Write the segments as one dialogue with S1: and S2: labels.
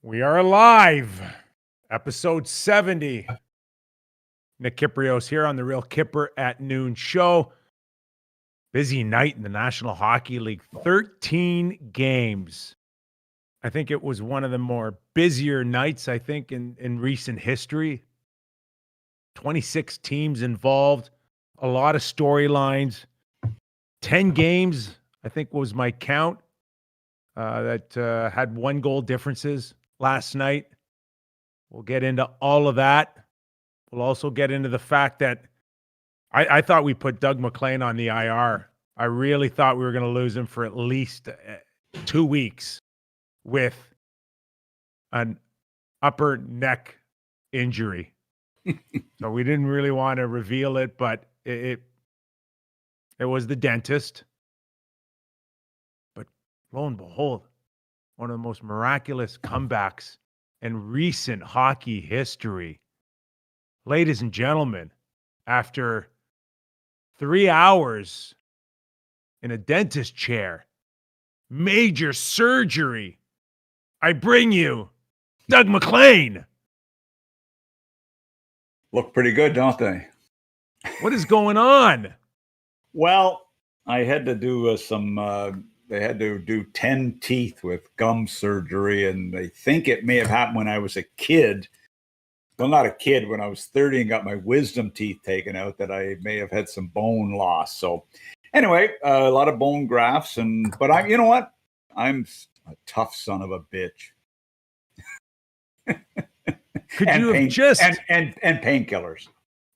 S1: We are alive. Episode 70. Nick Kypreos here on the Real Kyper at Noon show. Busy night in the National Hockey League. 13 games. I think it was one of the more busier nights, I think, in recent history. 26 teams involved. A lot of storylines. 10 games, I think was my count, that had 1 goal differences last night. We'll get into all of that. We'll also get into the fact that I thought we put Doug Maclean on the IR. I really thought we were going to lose him for at least 2 weeks with an upper neck injury. So we didn't really want to reveal it, but it was the dentist. But lo and behold, one of the most miraculous comebacks in recent hockey history. Ladies and gentlemen, after 3 hours in a dentist chair, major surgery, I bring you Doug Maclean.
S2: Look pretty good, don't they?
S1: What is going on?
S2: Well, I had to do they had to do 10 teeth with gum surgery, and they think it may have happened when I was a kid. Well, not a kid, when I was 30 and got my wisdom teeth taken out, that I may have had some bone loss. So anyway, a lot of bone grafts, but you know what? I'm a tough son of a bitch. And painkillers.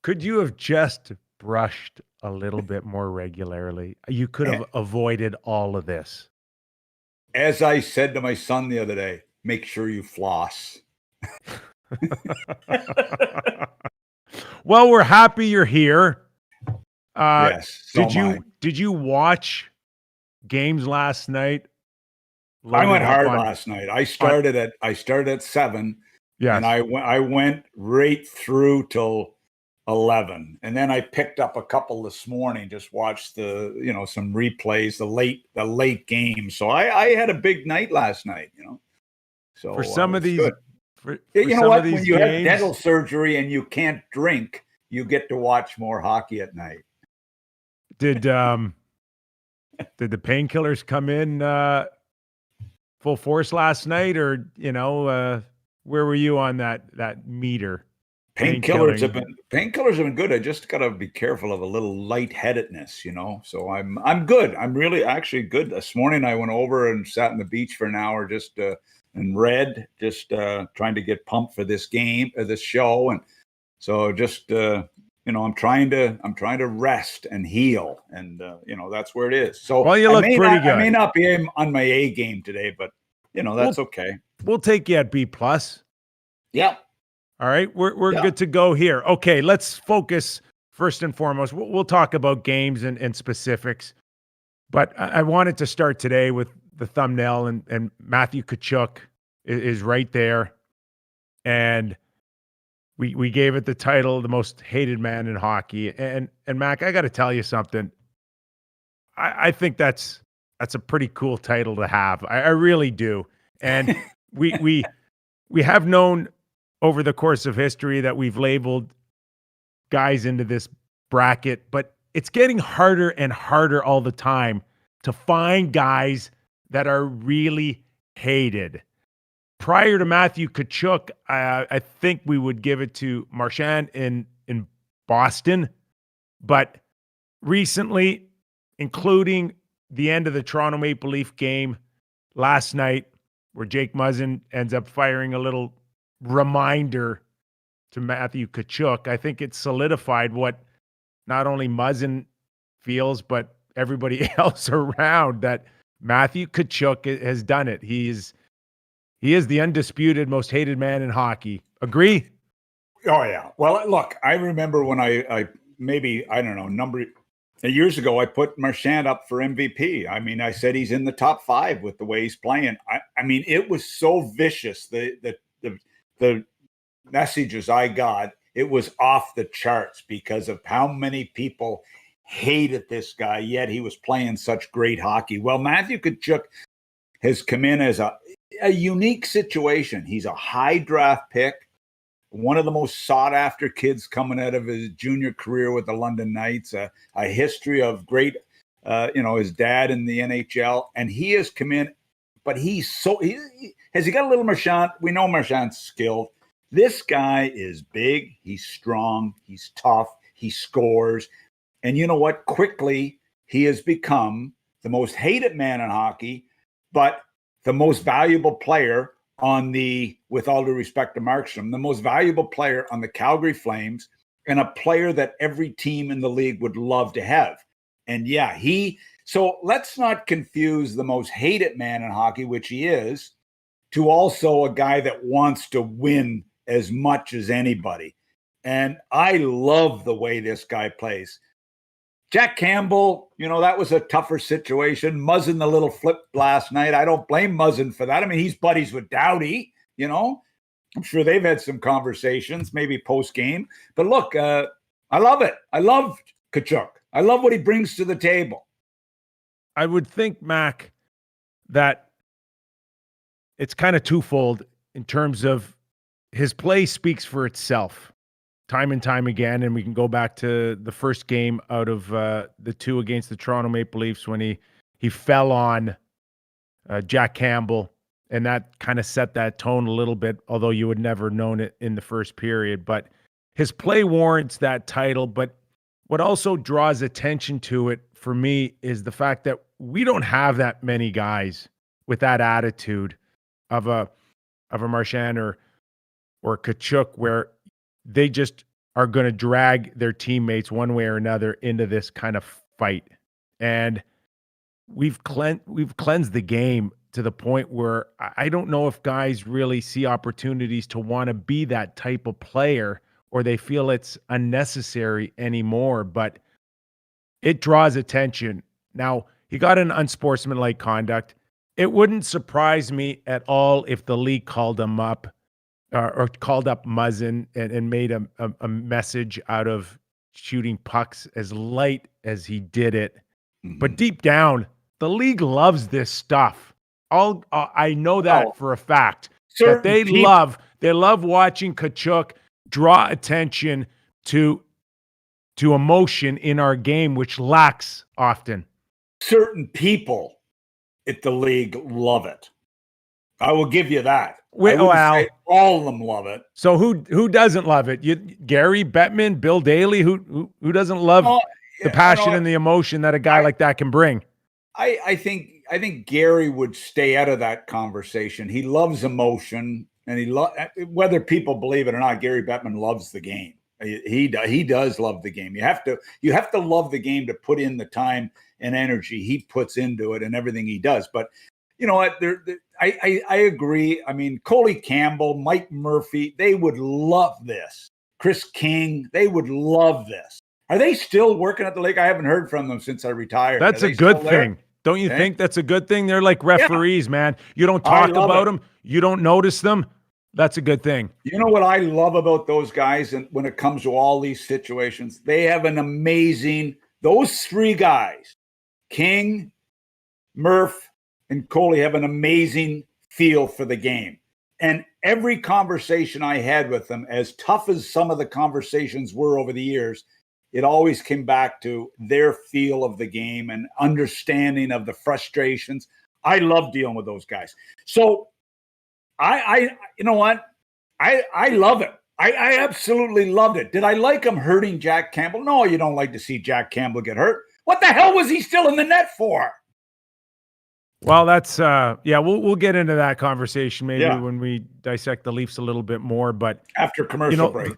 S1: Could you have just brushed a little bit more regularly? You could have avoided all of this.
S2: As I said to my son the other day, make sure you floss.
S1: Well, we're happy you're here.
S2: Yes.
S1: Did you watch games last night?
S2: I went hard last night. I started at 7.
S1: Yes.
S2: And I went right through till 11, and then I picked up a couple this morning. Just watched some replays, the late game. So I had a big night last night. So
S1: for some of these,
S2: when you have dental surgery and you can't drink, you get to watch more hockey at night.
S1: Did the painkillers come in full force last night, or where were you on that meter?
S2: Painkillers have been good. I just got to be careful of a little lightheadedness, So I'm good. I'm really actually good. This morning I went over and sat on the beach for an hour just and read, just trying to get pumped for this game or this show, and so just I'm trying to rest and heal, and that's where it is. So
S1: well, you look pretty good.
S2: I may not be on my A game today, but that's okay.
S1: We'll take you at B+.
S2: Yeah.
S1: All right, we're good to go here. Okay, let's focus first and foremost. We'll talk about games and specifics, but I wanted to start today with the thumbnail, and Matthew Tkachuk is right there, and we gave it the title, the most hated man in hockey. And Mac, I got to tell you something. I think that's a pretty cool title to have. I really do, and we have known over the course of history that we've labeled guys into this bracket, but it's getting harder and harder all the time to find guys that are really hated. Prior to Matthew Tkachuk, I think we would give it to Marchand in Boston, but recently, including the end of the Toronto Maple Leaf game last night, where Jake Muzzin ends up firing a little reminder to Matthew Tkachuk, I think it solidified what not only Muzzin feels, but everybody else around, that Matthew Tkachuk has done it. He is the undisputed most hated man in hockey. Agree?
S2: Oh yeah. Well, look, I remember when I number of years ago, I put Marchand up for MVP. I mean, I said he's in the top 5 with the way he's playing. I mean, it was so vicious. The messages I got, it was off the charts because of how many people hated this guy, yet he was playing such great hockey. Well, Matthew Tkachuk has come in as a unique situation. He's a high draft pick, one of the most sought after kids coming out of his junior career with the London Knights, a history of great, his dad in the NHL. And he has come in, but has he got a little Marchand? We know Marchand's skilled. This guy is big. He's strong. He's tough. He scores. And you know what? Quickly, he has become the most hated man in hockey, but the most valuable player with all due respect to Markstrom, the most valuable player on the Calgary Flames, and a player that every team in the league would love to have. And yeah, so let's not confuse the most hated man in hockey, which he is, to also a guy that wants to win as much as anybody. And I love the way this guy plays. Jack Campbell, that was a tougher situation. Muzzin the little flip last night. I don't blame Muzzin for that. I mean, he's buddies with Doughty, I'm sure they've had some conversations, maybe post-game. But look, I love it. I love Tkachuk. I love what he brings to the table.
S1: I would think, Mac, that it's kind of twofold in terms of his play speaks for itself time and time again, and we can go back to the first game out of the two against the Toronto Maple Leafs when he fell on Jack Campbell, and that kind of set that tone a little bit, although you would never known it in the first period. But his play warrants that title, but what also draws attention to it for me is the fact that we don't have that many guys with that attitude of a Marchand or Tkachuk, where they just are going to drag their teammates one way or another into this kind of fight. And we've cleansed the game to the point where I don't know if guys really see opportunities to want to be that type of player, or they feel it's unnecessary anymore, but it draws attention. Now, he got an unsportsmanlike conduct. It wouldn't surprise me at all if the league called him up or called up Muzzin and made a message out of shooting pucks as light as he did it. Mm-hmm. But deep down, the league loves this stuff. I know that for a fact. That they love watching Tkachuk draw attention to emotion in our game, which lacks often.
S2: Certain people at the league love it. I will give you that. Say all of them love it.
S1: So who doesn't love it? Gary Bettman, Bill Daly, who doesn't love the passion and the emotion that a guy like that can bring?
S2: I think Gary would stay out of that conversation. He loves emotion, and whether people believe it or not, Gary Bettman loves the game. He does love the game. You have to love the game to put in the time and energy he puts into it and everything he does. But you know what? I agree. I mean, Coley Campbell, Mike Murphy, they would love this. Chris King, they would love this. Are they still working at the league? I haven't heard from them since I retired.
S1: That's a good thing. Don't you think that's a good thing? They're like referees, man. You don't talk about them. You don't notice them. That's a good thing.
S2: You know what I love about those guys, and when it comes to all these situations, they have those three guys, King, Murph, and Coley, have an amazing feel for the game. And every conversation I had with them, as tough as some of the conversations were over the years, it always came back to their feel of the game and understanding of the frustrations. I love dealing with those guys. So I you know what? I love it. I absolutely loved it. Did I like him hurting Jack Campbell? No, you don't like to see Jack Campbell get hurt. What the hell was he still in the net for?
S1: Well, that's we'll get into that conversation maybe when we dissect the Leafs a little bit more. But
S2: after commercial break,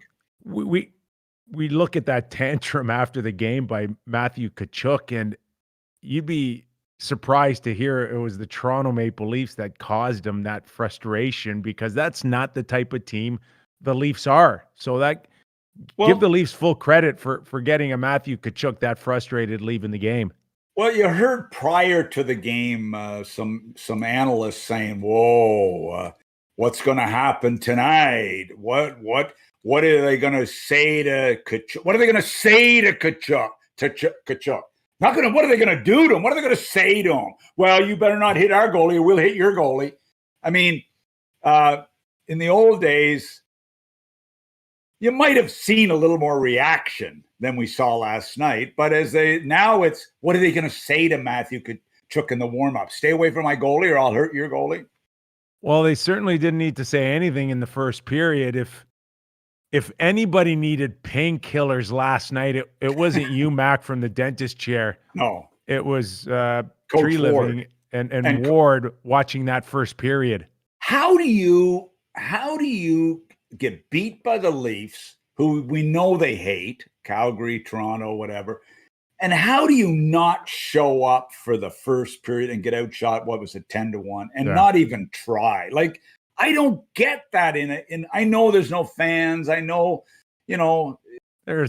S1: we look at that tantrum after the game by Matthew Tkachuk, and you'd be surprised to hear it was the Toronto Maple Leafs that caused him that frustration, because that's not the type of team the Leafs are. So give the Leafs full credit for getting a Matthew Tkachuk that frustrated leaving the game.
S2: Well, you heard prior to the game some analysts saying, "Whoa, what's going to happen tonight? What are they going to say to Tkachuk? What are they going to say to Tkachuk? What are they going to do to him? What are they going to say to him? Well, you better not hit our goalie, or we'll hit your goalie." I mean, in the old days, you might have seen a little more reaction than we saw last night. But now it's, what are they going to say to Matthew Tkachuk in the warm-up? Stay away from my goalie or I'll hurt your goalie?
S1: Well, they certainly didn't need to say anything in the first period. If anybody needed painkillers last night, it wasn't you, Mac, from the dentist chair.
S2: No.
S1: It was
S2: Coach
S1: Tree
S2: Ward.
S1: Living and Ward watching that first period.
S2: How do you get beat by the Leafs, who we know they hate, Calgary, Toronto, whatever, and how do you not show up for the first period and get outshot, what was it, 10-1, and not even try? Like, I don't get that in it. And I know there's no fans. I know,
S1: they're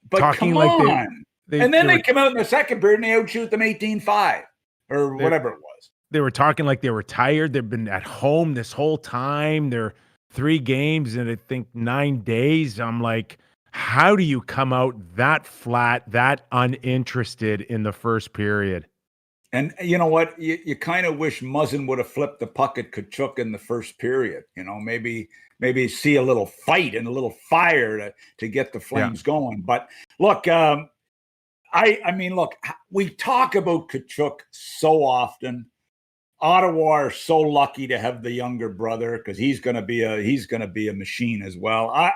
S2: but
S1: talking
S2: come
S1: like
S2: on. And then they come out in the second period and they outshoot them 18-5 or whatever it was.
S1: They were talking like they were tired. They've been at home this whole time. They're 3 games in, I think, 9 days. I'm like, how do you come out that flat, that uninterested in the first period?
S2: And you know what? You kind of wish Muzzin would have flipped the puck at Tkachuk in the first period. Maybe see a little fight and a little fire to get the Flames going. But look, I mean, look, we talk about Tkachuk so often. Ottawa are so lucky to have the younger brother because he's going to be a machine as well.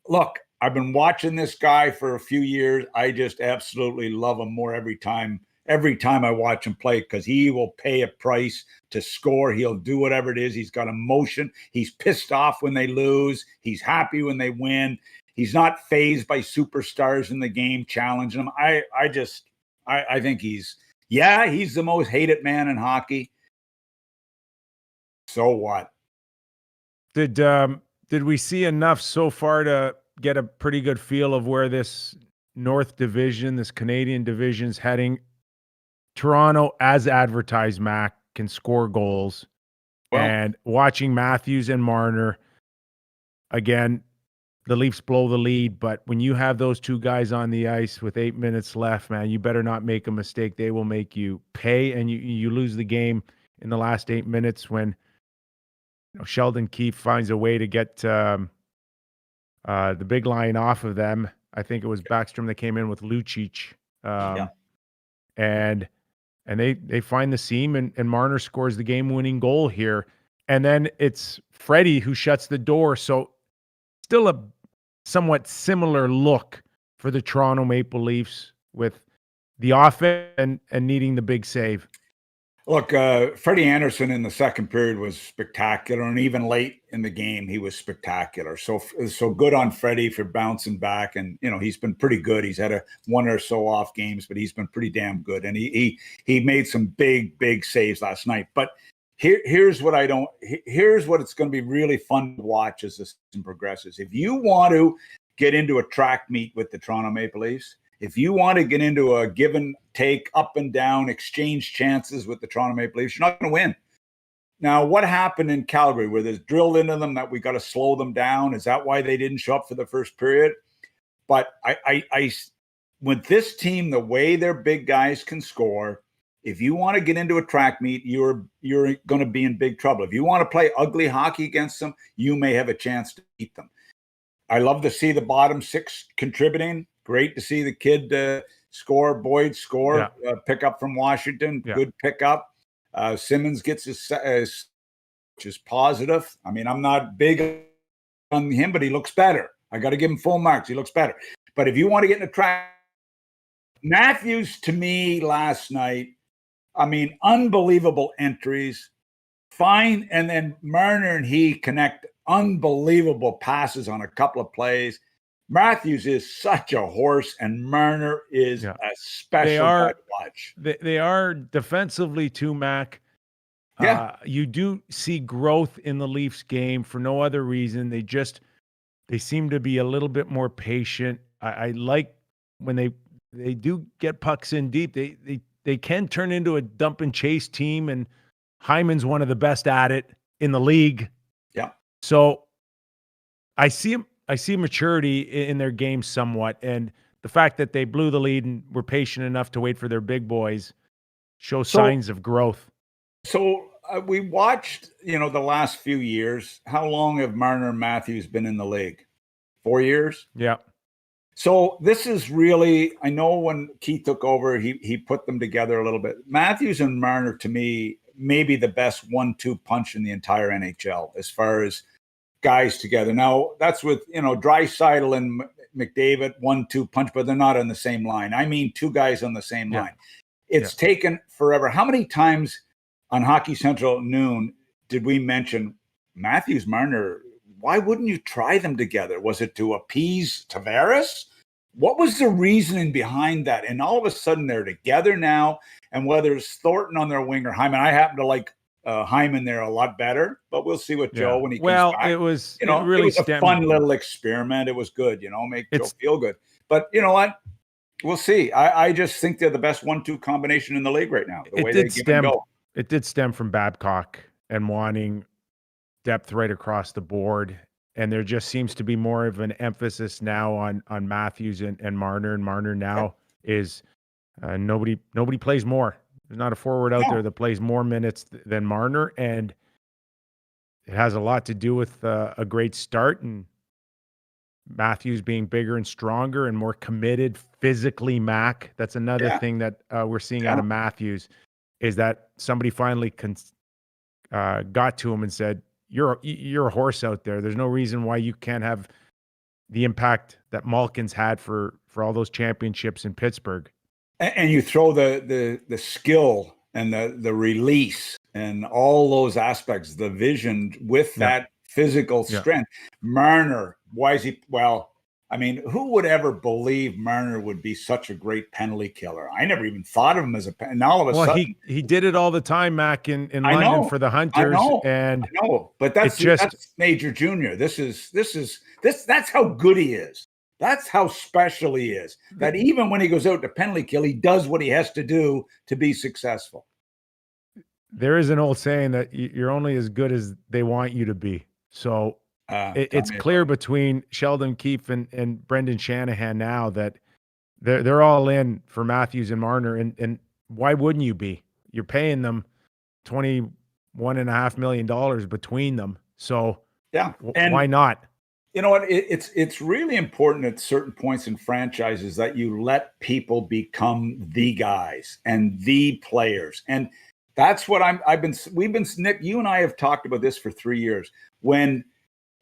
S2: Look, I've been watching this guy for a few years. I just absolutely love him more every time I watch him play, because he will pay a price to score. He'll do whatever it is. He's got emotion. He's pissed off when they lose. He's happy when they win. He's not fazed by superstars in the game challenging him. I think he's the most hated man in hockey. So what?
S1: Did we see enough so far to get a pretty good feel of where this North Division, this Canadian division's heading? Toronto, as advertised, Mac, can score goals. Well, and watching Matthews and Marner, again, the Leafs blow the lead, but when you have those two guys on the ice with 8 minutes left, man, you better not make a mistake. They will make you pay, and you lose the game in the last 8 minutes when Sheldon Keefe finds a way to get the big line off of them. I think it was Backstrom that came in with Lucic. And they find the seam, and Marner scores the game-winning goal here. And then it's Freddie who shuts the door. So still a somewhat similar look for the Toronto Maple Leafs with the offense and needing the big save.
S2: Look, Freddie Anderson in the second period was spectacular, and even late in the game, he was spectacular. So good on Freddie for bouncing back, and he's been pretty good. He's had one or so off games, but he's been pretty damn good, and he made some big saves last night. But here's what it's going to be really fun to watch as the season progresses. If you want to get into a track meet with the Toronto Maple Leafs, if you want to get into a give and take, up and down, exchange chances with the Toronto Maple Leafs, you're not going to win. Now, what happened in Calgary, where there's drilled into them that we got to slow them down? Is that why they didn't show up for the first period? But I with this team, the way their big guys can score, if you want to get into a track meet, you're going to be in big trouble. If you want to play ugly hockey against them, you may have a chance to beat them. I love to see the bottom six contributing. Great to see the kid Boyd score, pick up from Washington. Yeah. Good pickup. Simmons gets his, which is positive. I mean, I'm not big on him, but he looks better. I got to give him full marks. He looks better. But if you want to get in a track, Matthews, to me, last night, I mean, unbelievable entries. Fine. And then Marner and he connect unbelievable passes on a couple of plays. Matthews is such a horse, and Marner is a special guy to watch.
S1: They are defensively too, Mac. You do see growth in the Leafs game for no other reason. They seem to be a little bit more patient. I like when they do get pucks in deep. They can turn into a dump and chase team, and Hyman's one of the best at it in the league.
S2: Yeah.
S1: So I see maturity in their game somewhat, and the fact that they blew the lead and were patient enough to wait for their big boys shows signs of growth.
S2: So we watched, the last few years. How long have Marner and Matthews been in the league? 4 years?
S1: Yeah.
S2: So this is really, I know when Keith took over, he put them together a little bit. Matthews and Marner, to me, maybe the best 1-2 punch in the entire NHL as far as guys together. Now, that's with, Draisaitl and McDavid, 1-2 punch, but they're not on the same line. I mean, two guys on the same line. It's taken forever. How many times on Hockey Central at noon did we mention Matthews, Marner? Why wouldn't you try them together? Was it to appease Tavares? What was the reasoning behind that? And all of a sudden they're together now. And whether it's Thornton on their wing or Hyman, I happen to like Hyman there a lot better, but we'll see what Joe when he comes back.
S1: It was
S2: it was a fun little experiment. It was good, make Joe feel good. But you know what? We'll see. I just think they're the best 1-2 combination in the league right now.
S1: It did stem from Babcock and wanting depth right across the board. And there just seems to be more of an emphasis now on Matthews and Marner. And Marner now is nobody plays more. There's not a forward out there that plays more minutes than Marner. And it has a lot to do with a great start and Matthews being bigger and stronger and more committed physically. Mac, that's another thing that we're seeing out of Matthews, is that somebody finally got to him and said, you're a horse out there. There's no reason why you can't have the impact that Malkin's had for all those championships in Pittsburgh.
S2: And you throw the skill and the release and all those aspects, the vision with that physical strength. Marner, why is he? Well, I mean, who would ever believe Marner would be such a great penalty killer? I never even thought of him as and all of a sudden
S1: he did it all the time, Mac, in London for the Hunters.
S2: I know, but that's Major Junior. That's how good he is. That's how special he is. That even when he goes out to penalty kill, he does what he has to do to be successful.
S1: There is an old saying that you're only as good as they want you to be. So it's clear between Sheldon Keefe and Brendan Shanahan now that they're all in for Matthews and Marner. And why wouldn't you be? You're paying them $21.5 million between them. So why not?
S2: You know what? It's really important at certain points in franchises that you let people become the guys and the players. And that's what Nick, you and I have talked about this for 3 years. When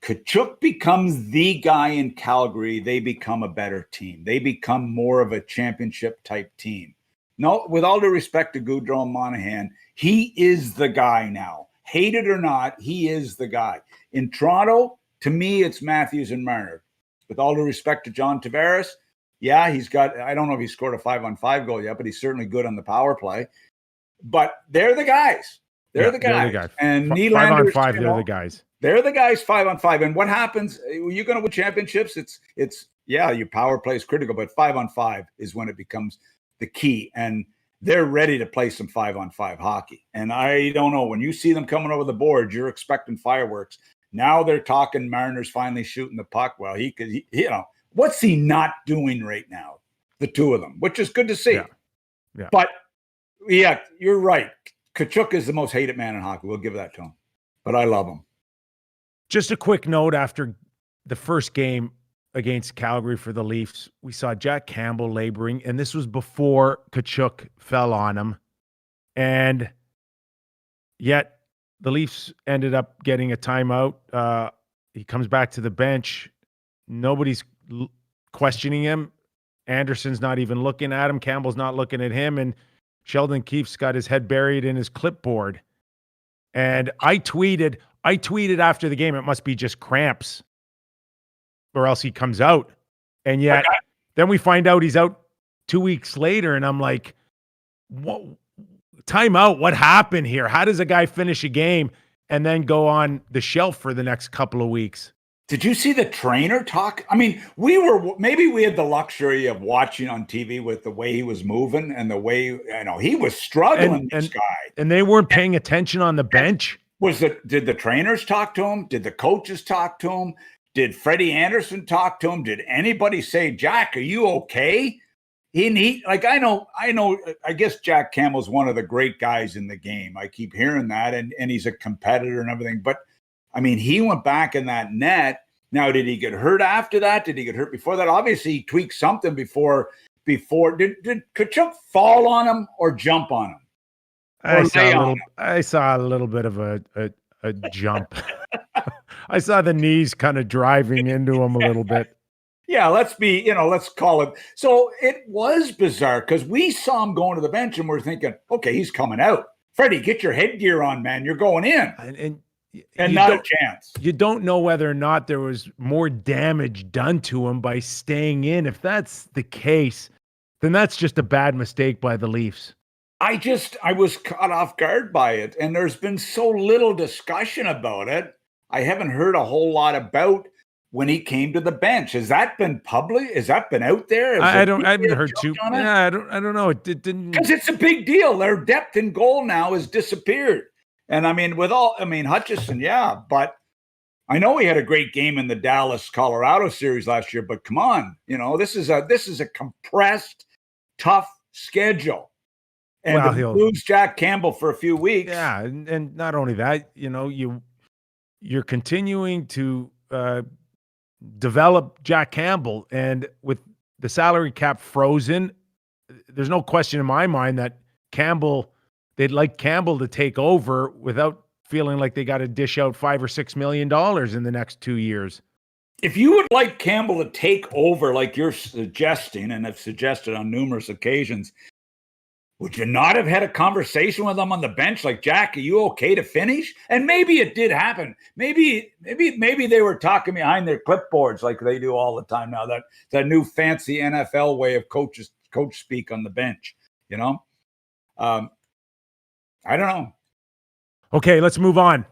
S2: Tkachuk becomes the guy in Calgary, they become a better team. They become more of a championship type team. No, with all due respect to Gaudreau and Monahan, he is the guy now. Hate it or not, he is the guy. In Toronto, to me, it's Matthews and Marner. With all due respect to John Tavares, he's got, I don't know if he scored a 5-on-5 goal yet, but he's certainly good on the power play. But they're the guys. They're the guys. And Nylander's
S1: 5-on-5, they're the guys.
S2: They're the guys 5-on-5. And what happens? You're going to win championships. It's your power play is critical, but 5-on-5 is when it becomes the key. And they're ready to play some 5-on-5 hockey. And I don't know, when you see them coming over the board, you're expecting fireworks. Now they're talking Marner's finally shooting the puck. Well, he could, what's he not doing right now? The two of them, which is good to see.
S1: Yeah.
S2: But you're right. Tkachuk is the most hated man in hockey. We'll give that to him. But I love him.
S1: Just a quick note after the first game against Calgary for the Leafs, we saw Jack Campbell laboring, and this was before Tkachuk fell on him. And yet the Leafs ended up getting a timeout. He comes back to the bench. Nobody's questioning him. Anderson's not even looking at him. Campbell's not looking at him. And Sheldon Keefe's got his head buried in his clipboard. And I tweeted after the game, it must be just cramps or else he comes out. And yet then we find out he's out 2 weeks later. And I'm like, what? Time out. What happened here? How does a guy finish a game and then go on the shelf for the next couple of weeks?
S2: Did you see the trainer talk? I mean, maybe we had the luxury of watching on TV with the way he was moving and the way, he was struggling, this guy.
S1: And they weren't paying attention on the bench.
S2: Did the trainers talk to him? Did the coaches talk to him? Did Freddie Anderson talk to him? Did anybody say, Jack, are you okay? like I know. I guess Jack Campbell's one of the great guys in the game. I keep hearing that, and he's a competitor and everything. But I mean, he went back in that net. Now, did he get hurt after that? Did he get hurt before that? Obviously, he tweaked something before. Did Tkachuk fall on him or jump on him?
S1: I saw a little bit of a jump. I saw the knees kind of driving into him a little bit.
S2: Yeah, let's call it. So it was bizarre because we saw him going to the bench and we're thinking, okay, he's coming out. Freddie, get your headgear on, man. You're going in. And not a chance.
S1: You don't know whether or not there was more damage done to him by staying in. If that's the case, then that's just a bad mistake by the Leafs.
S2: I was caught off guard by it, and there's been so little discussion about it. I haven't heard a whole lot about when he came to the bench. Has that been public? Has that been out there? I haven't
S1: heard too. Yeah, I don't know. It didn't,
S2: because it's a big deal. Their depth in goal now has disappeared. And I mean, Hutchison, yeah, but I know he had a great game in the Dallas-Colorado series last year, but come on, this is a compressed, tough schedule. And he'll lose Jack Campbell for a few weeks.
S1: Yeah, and not only that, you're continuing to develop Jack Campbell, and with the salary cap frozen, there's no question in my mind that they'd like Campbell to take over without feeling like they got to dish out $5 or $6 million in the next 2 years.
S2: If you would like Campbell to take over, like you're suggesting, and have suggested on numerous occasions, would you not have had a conversation with him on the bench? Like, Jack, are you okay to finish? And maybe it did happen. Maybe they were talking behind their clipboards like they do all the time now. That new fancy NFL way of coach speak on the bench. I don't know.
S1: Okay, let's move on.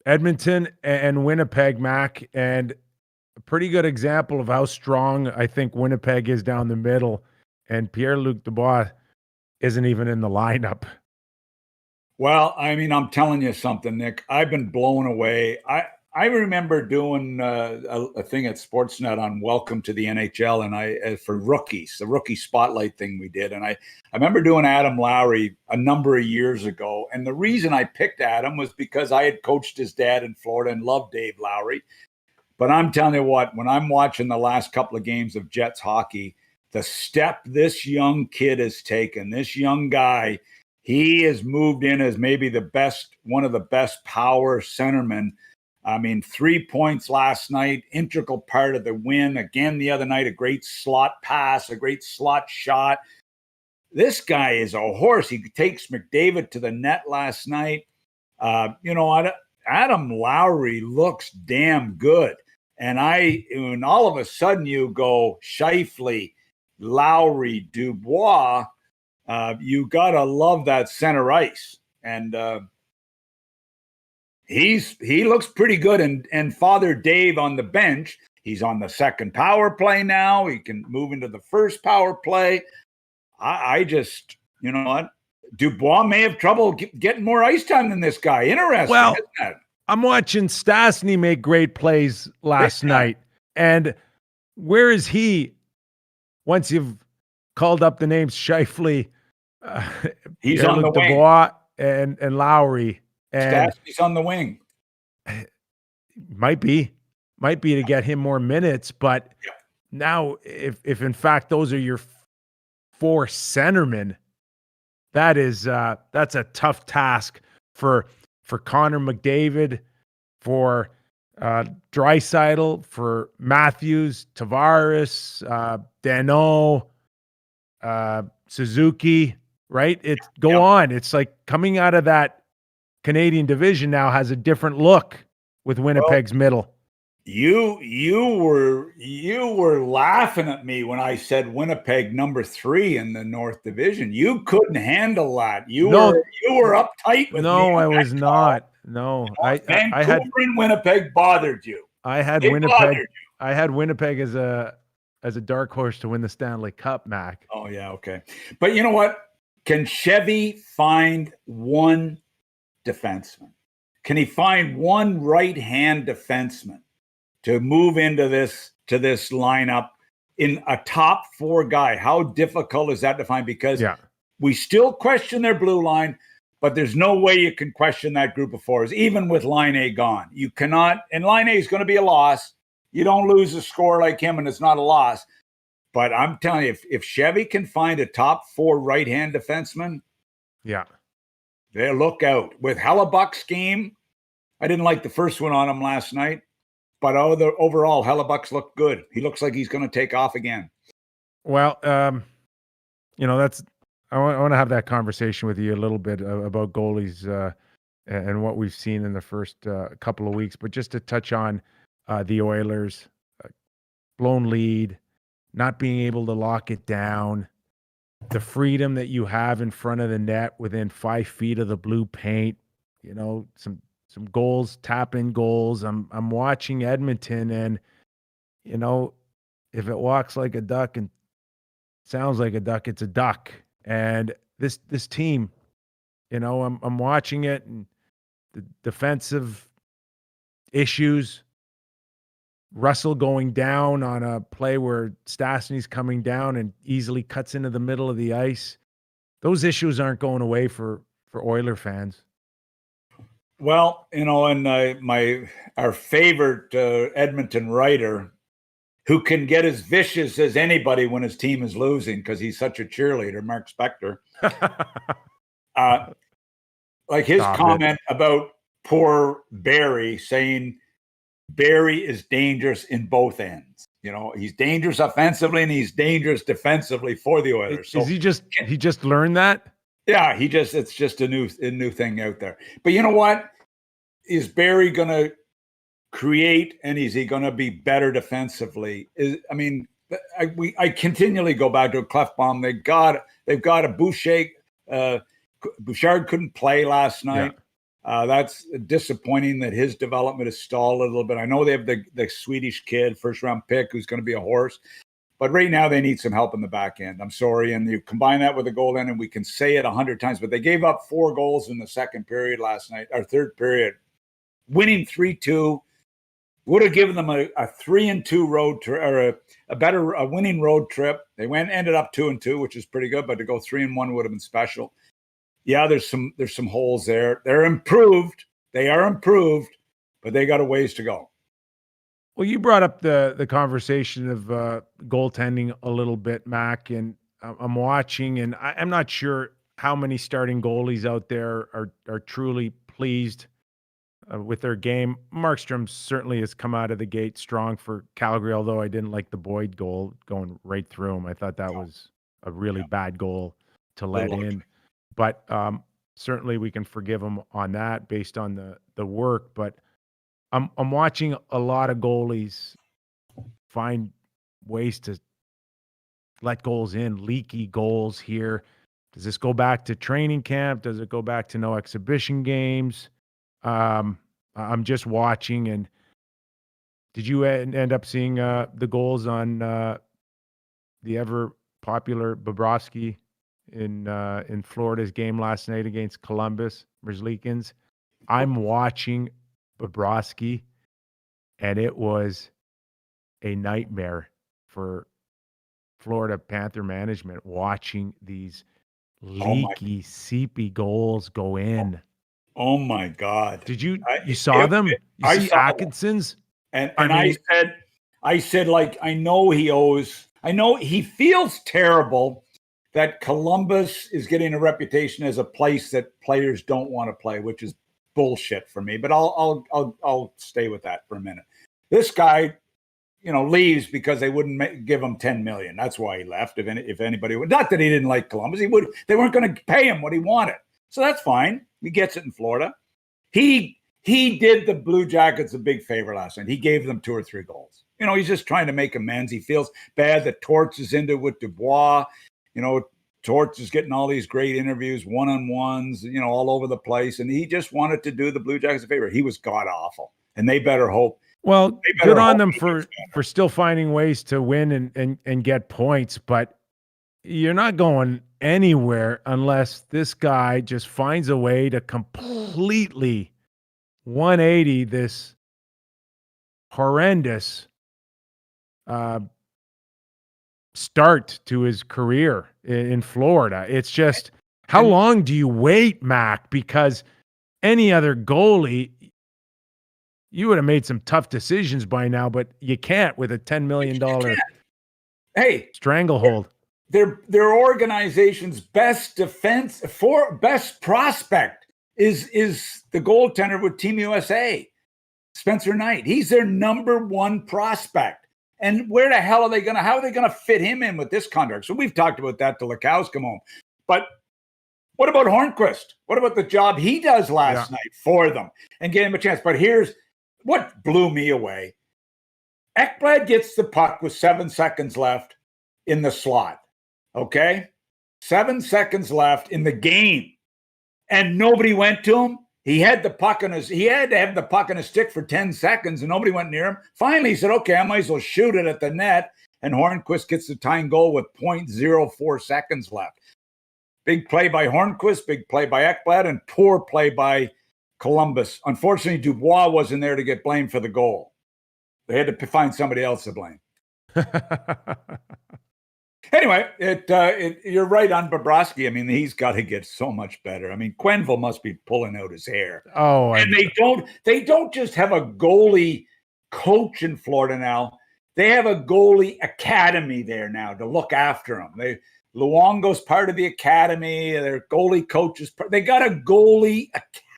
S1: Edmonton and Winnipeg, Mac, and a pretty good example of how strong I think Winnipeg is down the middle. And Pierre-Luc Dubois isn't even in the lineup.
S2: Well, I mean, I'm telling you something, Nick. I've been blown away. I remember doing a thing at Sportsnet on Welcome to the NHL, and for rookies, the rookie spotlight thing we did. And I remember doing Adam Lowry a number of years ago. And the reason I picked Adam was because I had coached his dad in Florida and loved Dave Lowry. But I'm telling you what, when I'm watching the last couple of games of Jets hockey, the step this young kid has taken, this young guy, he has moved in as maybe one of the best power centermen. I mean, 3 points last night, integral part of the win. Again, the other night, a great slot pass, a great slot shot. This guy is a horse. He takes McDavid to the net last night. Adam Lowry looks damn good. And all of a sudden you go Scheifele, Lowry, Dubois, you got to love that center ice. And he looks pretty good. And Father Dave on the bench, he's on the second power play now. He can move into the first power play. I just, you know what? Dubois may have trouble getting more ice time than this guy. Interesting, isn't it?
S1: I'm watching Stastny make great plays last night. And where is he once you've called up the names Scheifele,
S2: he's on the
S1: Dubois wing. And Lowry. And
S2: Stastny's on the wing.
S1: Might be to get him more minutes. But now, if in fact those are your four centermen, that's a tough task for Connor McDavid, for Draisaitl, for Matthews, Tavares, Danault, Suzuki, right? It's on. It's like coming out of that Canadian division now has a different look with Winnipeg's middle.
S2: You were laughing at me when I said Winnipeg number 3 in the North Division. You couldn't handle that. You were uptight with me.
S1: No, I was not. No,
S2: Vancouver and Winnipeg bothered you.
S1: I had Winnipeg as a dark horse to win the Stanley Cup, Mac.
S2: Oh yeah, okay. But you know what? Can Chevy find one defenseman? Can he find one right-hand defenseman to move into this lineup in a top 4 guy. How difficult is that to find? Because we still question their blue line, but there's no way you can question that group of forwards, even with line A gone. You cannot, and line A is going to be a loss. You don't lose a scorer like him, and it's not a loss. But I'm telling you, if Chevy can find a top 4 right-hand defenseman, they look out. With Hellebuck's game, I didn't like the first one on him last night, but overall, Hellebuck's looked good. He looks like he's going to take off again.
S1: Well, that's I want to have that conversation with you a little bit about goalies and what we've seen in the first couple of weeks. But just to touch on the Oilers, blown lead, not being able to lock it down, the freedom that you have in front of the net within 5 feet of the blue paint, some goals, tap in goals. I'm watching Edmonton, and if it walks like a duck and sounds like a duck, it's a duck. And this team, I'm watching it, and the defensive issues, Russell going down on a play where Stastny's coming down and easily cuts into the middle of the ice. Those issues aren't going away for Oiler fans.
S2: Well, and our favorite Edmonton writer, who can get as vicious as anybody when his team is losing because he's such a cheerleader, Mark Spector. Like his comment about poor Barry, saying Barry is dangerous in both ends. He's dangerous offensively and he's dangerous defensively for the Oilers. So
S1: he just learned that?
S2: Yeah, it's just a new thing out there. But you know what? Is Barry going to create, and is he going to be better defensively? I continually go back to a Clefbaum. They've got a Boucher. Bouchard couldn't play last night. That's disappointing that his development is stalled a little bit. I know they have the Swedish kid, first round pick, who's going to be a horse, but right now they need some help in the back end. I'm sorry. And you combine that with the goal end, and we can say it 100 times, but they gave up 4 goals in the second period last night, or third period, winning 3-2. Would have given them a 3-2 road trip, or a winning road trip. They ended up 2-2, which is pretty good, but to go 3-1 would have been special. Yeah, there's some holes there. They're improved. They are improved, but they got a ways to go.
S1: Well, you brought up the conversation of goaltending a little bit, Mac, and I'm watching, and I'm not sure how many starting goalies out there are truly pleased with their game. Markstrom certainly has come out of the gate strong for Calgary, although I didn't like the Boyd goal going right through him. I thought that was a really bad goal to let in. But certainly we can forgive him on that based on the work. But I'm watching a lot of goalies find ways to let goals in, leaky goals here. Does this go back to training camp? Does it go back to no exhibition games? I'm just watching. And did you end up seeing the goals on the ever popular Bobrovsky in Florida's game last night against Columbus, Merzlikins? I'm watching Bobrovsky, and it was a nightmare for Florida Panther management watching these leaky, seepy goals go in.
S2: Oh my God!
S1: Did you saw them? You see Atkinson's,
S2: and I said, like, I know he feels terrible that Columbus is getting a reputation as a place that players don't want to play, which is bullshit for me. But I'll stay with that for a minute. This guy, leaves because they wouldn't give him $10 million. That's why he left. If anybody would, not that he didn't like Columbus, they weren't going to pay him what he wanted. So that's fine. He gets it in Florida. He did the Blue Jackets a big favor last night. He gave them 2 or 3 goals. He's just trying to make amends. He feels bad that Torts is into it with Dubois. Torts is getting all these great interviews, one-on-ones, all over the place. And he just wanted to do the Blue Jackets a favor. He was god-awful. And they better hope.
S1: Well, good on them for still finding ways to win and get points. But you're not going anywhere unless this guy just finds a way to completely 180 this horrendous start to his career in Florida. It's just, how long do you wait, Mac? Because any other goalie, you would have made some tough decisions by now, but you can't with a $10 million stranglehold.
S2: Their organization's best best prospect is the goaltender with Team USA, Spencer Knight. He's their number one prospect. And where the hell how are they gonna fit him in with this contract? So we've talked about that till the cows come home. But what about Hornqvist? What about the job he does last night for them and get him a chance? But here's what blew me away. Ekblad gets the puck with 7 seconds left in the slot. Okay? 7 seconds left in the game. And nobody went to him. He had to have the puck in his stick for 10 seconds and nobody went near him. Finally, he said, okay, I might as well shoot it at the net. And Hornqvist gets the tying goal with 0.04 seconds left. Big play by Hornqvist, big play by Ekblad, and poor play by Columbus. Unfortunately, Dubois wasn't there to get blamed for the goal. They had to find somebody else to blame. Anyway, you're right on Bobrovsky. I mean, he's got to get so much better. I mean, Quenneville must be pulling out his hair.
S1: Oh,
S2: and they don't just have a goalie coach in Florida now. They have a goalie academy there now to look after him. Luongo's part of the academy. Their goalie coaches. They got a goalie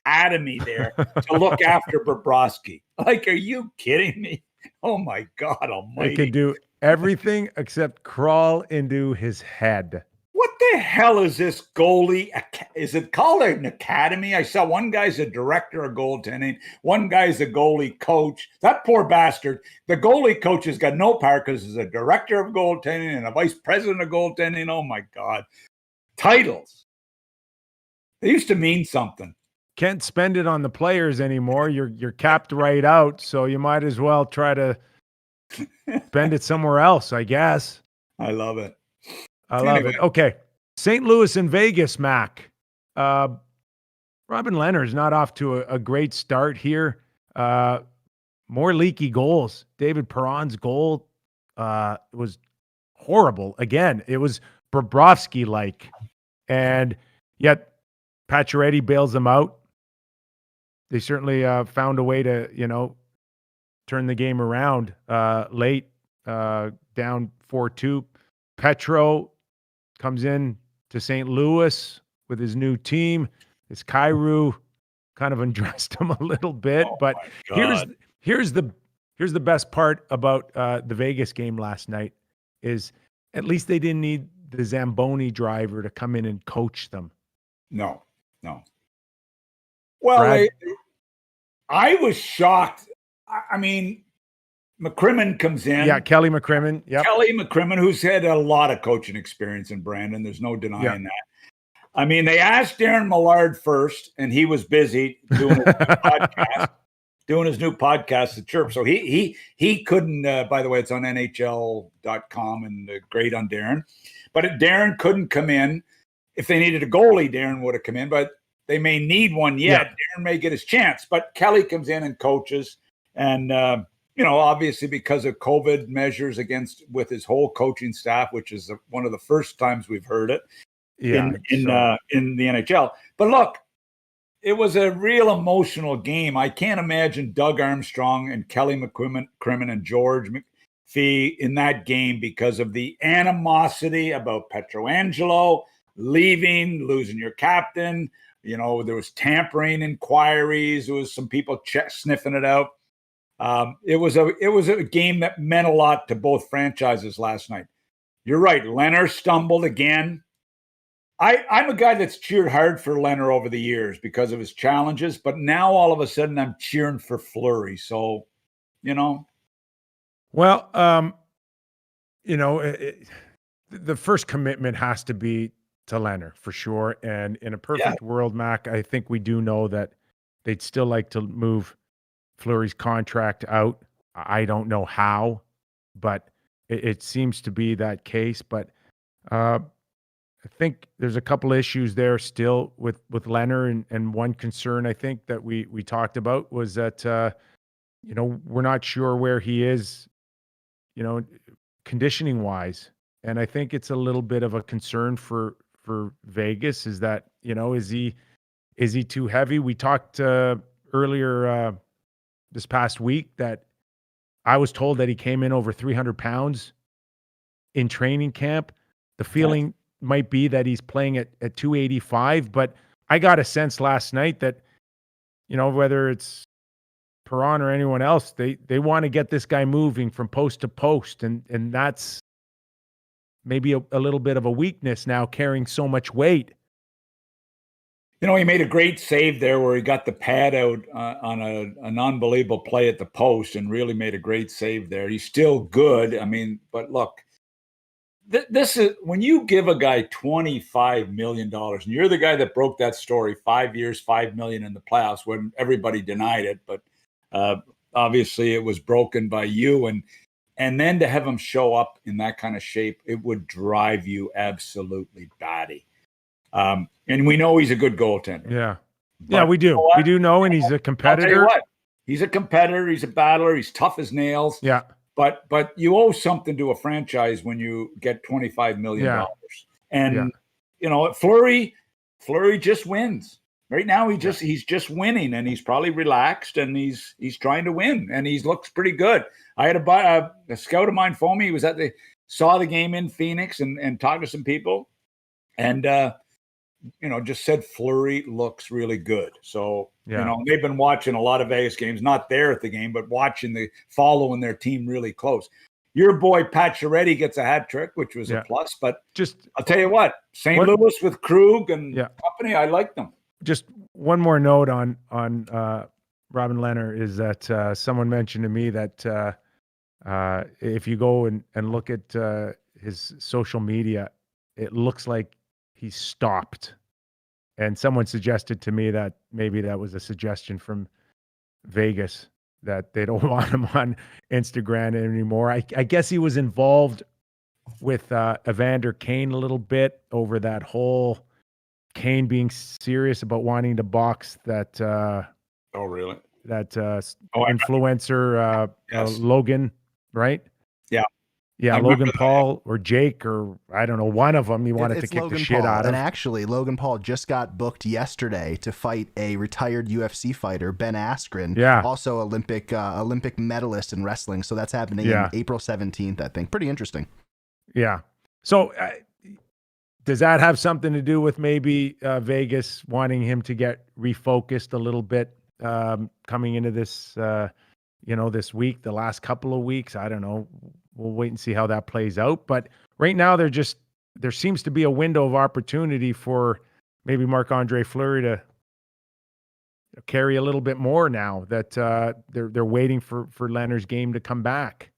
S2: academy there to look after Bobrovsky. Like, are you kidding me? Oh my God Almighty!
S1: They can do everything except crawl into his head.
S2: What the hell is this goalie? Is it called an academy? I saw one guy's a director of goaltending. One guy's a goalie coach. That poor bastard. The goalie coach has got no power because he's a director of goaltending and a vice president of goaltending. Oh my God. Titles. They used to mean something.
S1: Can't spend it on the players anymore. You're capped right out, so you might as well try to spend it somewhere else, I guess.
S2: I love it.
S1: I love it. Okay. St. Louis and Vegas, Mac. Robin Lehner's not off to a great start here. More leaky goals. David Perron's goal was horrible. Again, it was Bobrovsky-like. And yet Pacioretty bails them out. They certainly found a way to, turn the game around late, down 4-2. Petro comes in to St. Louis with his new team. His Kyrou kind of undressed him a little bit, but here's the best part about the Vegas game last night is at least they didn't need the Zamboni driver to come in and coach them.
S2: No. Well, I was shocked. I mean, McCrimmon comes in.
S1: Yeah, Kelly McCrimmon. Yep.
S2: Kelly McCrimmon, who's had a lot of coaching experience in Brandon. There's no denying that. I mean, they asked Darren Millard first, and he was busy doing his new podcast, The Chirp. So he couldn't. By the way, it's on NHL.com and great on Darren. But Darren couldn't come in. If they needed a goalie, Darren would have come in. But they may need one yet. Yeah. Darren may get his chance. But Kelly comes in and coaches, and obviously because of COVID measures with his whole coaching staff, which is one of the first times we've heard it in the NHL. But look, it was a real emotional game. I can't imagine Doug Armstrong and Kelly McCrimmon and George McPhee in that game because of the animosity about Pietrangelo leaving, losing your captain. There was tampering inquiries. There was some people sniffing it out. It was a game that meant a lot to both franchises last night. You're right. Lehner stumbled again. I'm a guy that's cheered hard for Lehner over the years because of his challenges, but now all of a sudden I'm cheering for Fleury. So,
S1: Well, the first commitment has to be to Lehner for sure. And in a perfect world, Mac, I think we do know that they'd still like to move Fleury's contract out. I don't know how, but it seems to be that case. But I think there's a couple issues there still with Lehner, and one concern I think that we talked about was that we're not sure where he is, conditioning wise, and I think it's a little bit of a concern for Vegas. Is that, is he too heavy? We talked earlier this past week that I was told that he came in over 300 pounds in training camp. The feeling might be that he's playing at 285, but I got a sense last night that, whether it's Perron or anyone else, they want to get this guy moving from post to post, and that's maybe a little bit of a weakness now, carrying so much weight.
S2: He made a great save there where he got the pad out on an unbelievable play at the post and really made a great save there. He's still good. I mean, but look, this is when you give a guy $25 million, and you're the guy that broke that story, 5 years, $5 million in the playoffs when everybody denied it. But obviously it was broken by you. And then to have him show up in that kind of shape, it would drive you absolutely batty. And we know he's a good goaltender.
S1: Yeah. Yeah, we do. We do know, and he's a competitor.
S2: I'll tell you what, he's a competitor. He's a battler. He's tough as nails.
S1: Yeah.
S2: But you owe something to a franchise when you get $25 million. And, Fleury just wins. Right now, he's just winning, and he's probably relaxed, and he's trying to win, and he looks pretty good. I had a scout of mine phone me. He was saw the game in Phoenix and talked to some people, and just said Fleury looks really good. So, they've been watching a lot of Vegas games, not there at the game, but following their team really close. Your boy Pacioretty gets a hat trick, which was a plus, but I'll tell you what, St. Louis with Krug and company, I like them.
S1: Just one more note on Robin Lehner is that someone mentioned to me that if you go and look at his social media, it looks like he's stopped. And someone suggested to me that maybe that was a suggestion from Vegas, that they don't want him on Instagram anymore. I guess he was involved with Evander Kane a little bit over that whole Kane being serious about wanting to box that.
S2: Oh, really?
S1: That influencer Logan, right?
S2: Yeah.
S1: Yeah, Logan Paul or Jake, or I don't know, one of them. He wanted to kick
S3: Logan
S1: the shit
S3: Paul.
S1: out of.
S3: And actually, Logan Paul just got booked yesterday to fight a retired UFC fighter, Ben Askren.
S1: Yeah.
S3: Also Olympic medalist in wrestling. So that's happening in April 17th, I think. Pretty interesting.
S1: Yeah. So does that have something to do with maybe Vegas wanting him to get refocused a little bit coming into this, this week, the last couple of weeks? I don't know. We'll wait and see how that plays out. But right now, there seems to be a window of opportunity for maybe Marc-Andre Fleury to carry a little bit more now that they're waiting for Lehner's game to come back.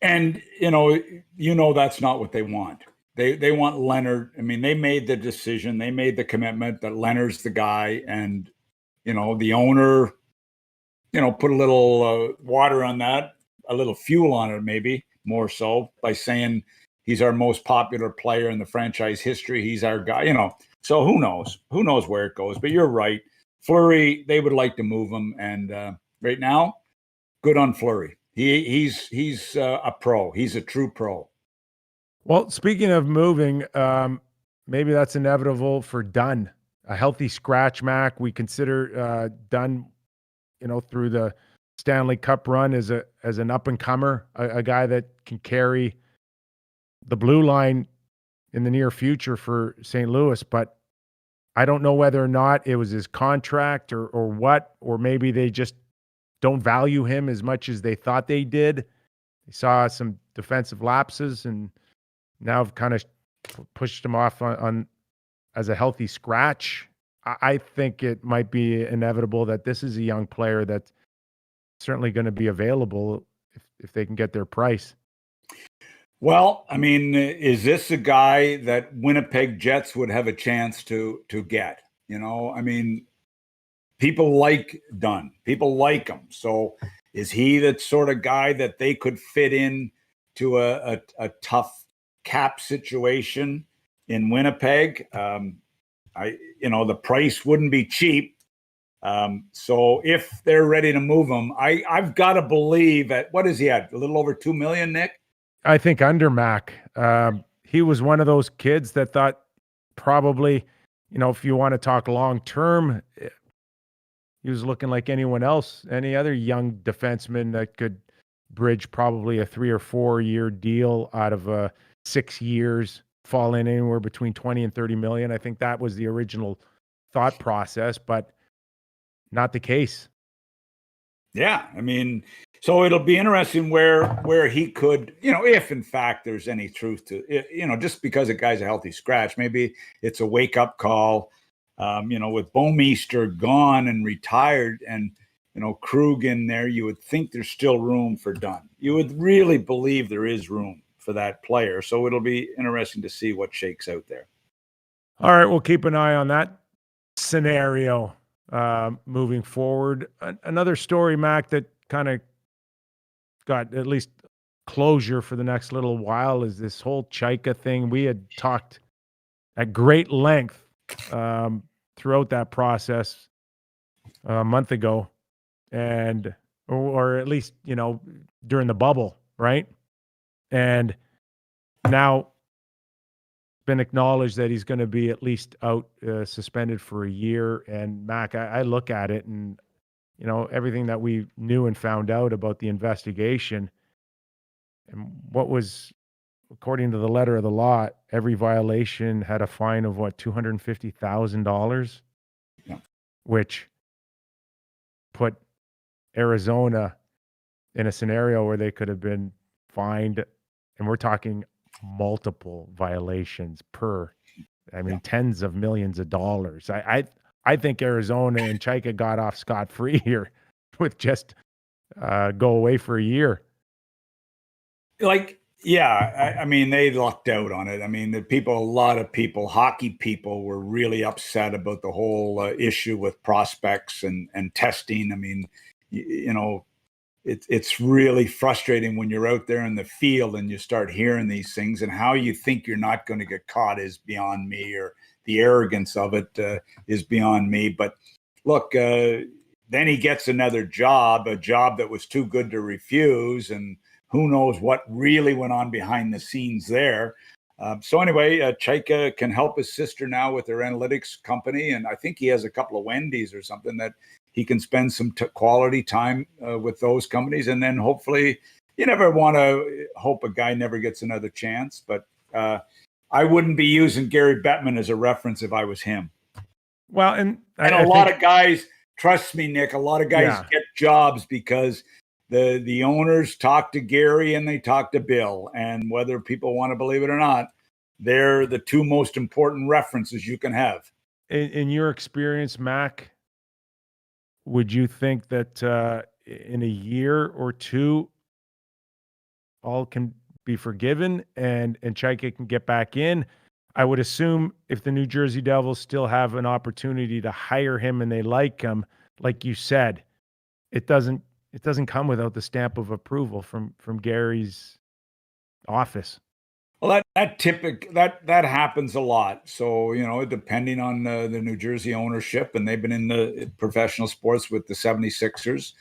S2: And that's not what they want. They want Leonard. I mean, they made the decision. They made the commitment that Leonard's the guy, and the owner, put a little water on that. A little fuel on it, maybe more so, by saying he's our most popular player in the franchise history. He's our guy, So who knows? Who knows where it goes? But you're right. Fleury, they would like to move him, and right now, good on Fleury. He's a pro. He's a true pro.
S1: Well, speaking of moving, maybe that's inevitable for Dunn. A healthy scratch, Mac. We consider Dunn, through the Stanley Cup run as an up-and-comer, a guy that can carry the blue line in the near future for St. Louis. But I don't know whether or not it was his contract or what, or maybe they just don't value him as much as they thought they did. They saw some defensive lapses and now have kind of pushed him off on as a healthy scratch. I think it might be inevitable that this is a young player that's certainly going to be available if they can get their price.
S2: Well, I mean, is this a guy that Winnipeg Jets would have a chance to get? I mean, people like Dunn. People like him. So is he that sort of guy that they could fit in to a tough cap situation in Winnipeg? The price wouldn't be cheap. So if they're ready to move him, I've got to believe at what is he at? A little over $2 million, Nick?
S1: I think under Mac, he was one of those kids that thought probably, if you want to talk long term, he was looking like anyone else, any other young defenseman that could bridge probably a 3 or 4 year deal out of 6 years, fall in anywhere between 20 and 30 million. I think that was the original thought process, but not the case.
S2: Yeah, I mean, so it'll be interesting where he could, if in fact there's any truth to it, just because a guy's a healthy scratch, maybe it's a wake up call. With Bouwmeester gone and retired, and Krug in there, you would think there's still room for Dunn. You would really believe there is room for that player. So it'll be interesting to see what shakes out there.
S1: All right, we'll keep an eye on that scenario moving forward. Another story, Mac, that kind of got at least closure for the next little while is this whole Chayka thing. We had talked at great length throughout that process a month ago, and or at least during the bubble, right? And now been acknowledged that he's going to be at least out suspended for a year. And Mac, I look at it and everything that we knew and found out about the investigation and what was, according to the letter of the law, every violation had a fine of $250,000, which put Arizona in a scenario where they could have been fined, and we're talking multiple violations tens of millions of dollars. I think Arizona and Chayka got off scot-free here with just go away for a year.
S2: I mean, they lucked out on it. I mean, a lot of people, hockey people, were really upset about the whole issue with prospects and testing. I mean, it's really frustrating when you're out there in the field and you start hearing these things, and how you think you're not going to get caught is beyond me, or the arrogance of it is beyond me. But look, then he gets another job, a job that was too good to refuse, and who knows what really went on behind the scenes there. So anyway, Chayka can help his sister now with their analytics company, and I think he has a couple of Wendy's or something that he can spend some quality time with those companies. And then hopefully, you never want to hope a guy never gets another chance, but I wouldn't be using Gary Bettman as a reference if I was him.
S1: Well, and
S2: a lot of guys, trust me, Nick, a lot of guys get jobs because the owners talk to Gary and they talk to Bill, and whether people want to believe it or not, they're the two most important references you can have.
S1: In your experience, Mac, would you think that in a year or two, all can be forgiven and Chayka can get back in? I would assume if the New Jersey Devils still have an opportunity to hire him and they like him, like you said, it doesn't come without the stamp of approval from Gary's office.
S2: Well, that happens a lot. So, depending on the New Jersey ownership, and they've been in the professional sports with the 76ers,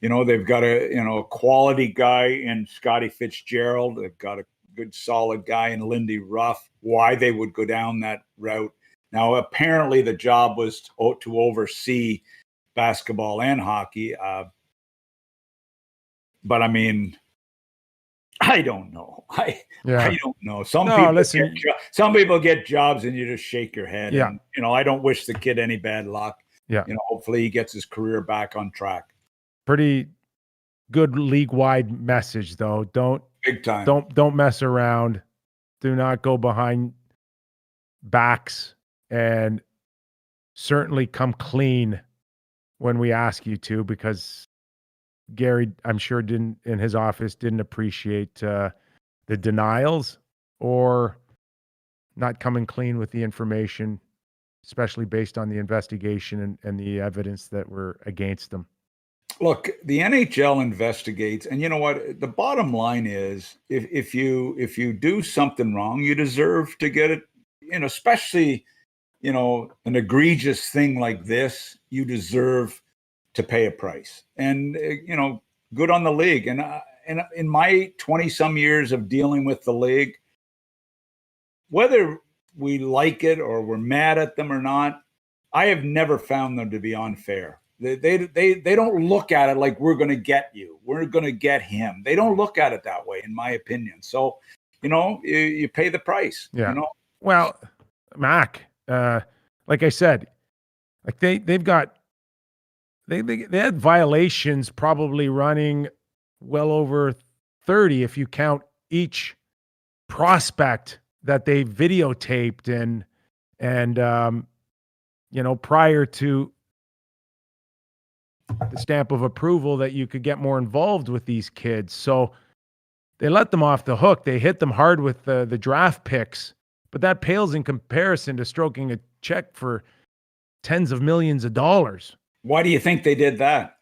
S2: they've got a quality guy in Scotty Fitzgerald. They've got a good, solid guy in Lindy Ruff. Why they would go down that route. Now, apparently the job was to oversee basketball and hockey. But I mean, I don't know. I don't know. Some people get jobs and you just shake your head.
S1: Yeah.
S2: And, I don't wish the kid any bad luck.
S1: Yeah.
S2: Hopefully he gets his career back on track.
S1: Pretty good league-wide message, though.
S2: Big time.
S1: Don't mess around. Do not go behind backs, and certainly come clean when we ask you to, because Gary, I'm sure, in his office didn't appreciate the denials or not coming clean with the information, especially based on the investigation and the evidence that were against them. Look,
S2: the NHL investigates, and you know what? The bottom line is, if you do something wrong, you deserve to get it. Especially, an egregious thing like this, you deserve to pay a price. And good on the league. And in my 20 some years of dealing with the league, whether we like it or we're mad at them or not, I have never found them to be unfair. They don't look at it like we're going to get you. We're going to get him. They don't look at it that way, in my opinion. So, you pay the price.
S1: Yeah. Well, Mac, like I said, like they had violations probably running well over 30 if you count each prospect that they videotaped and prior to the stamp of approval that you could get more involved with these kids. So they let them off the hook. They hit them hard with the draft picks, but that pales in comparison to stroking a check for tens of millions of dollars.
S2: Why do you think they did that?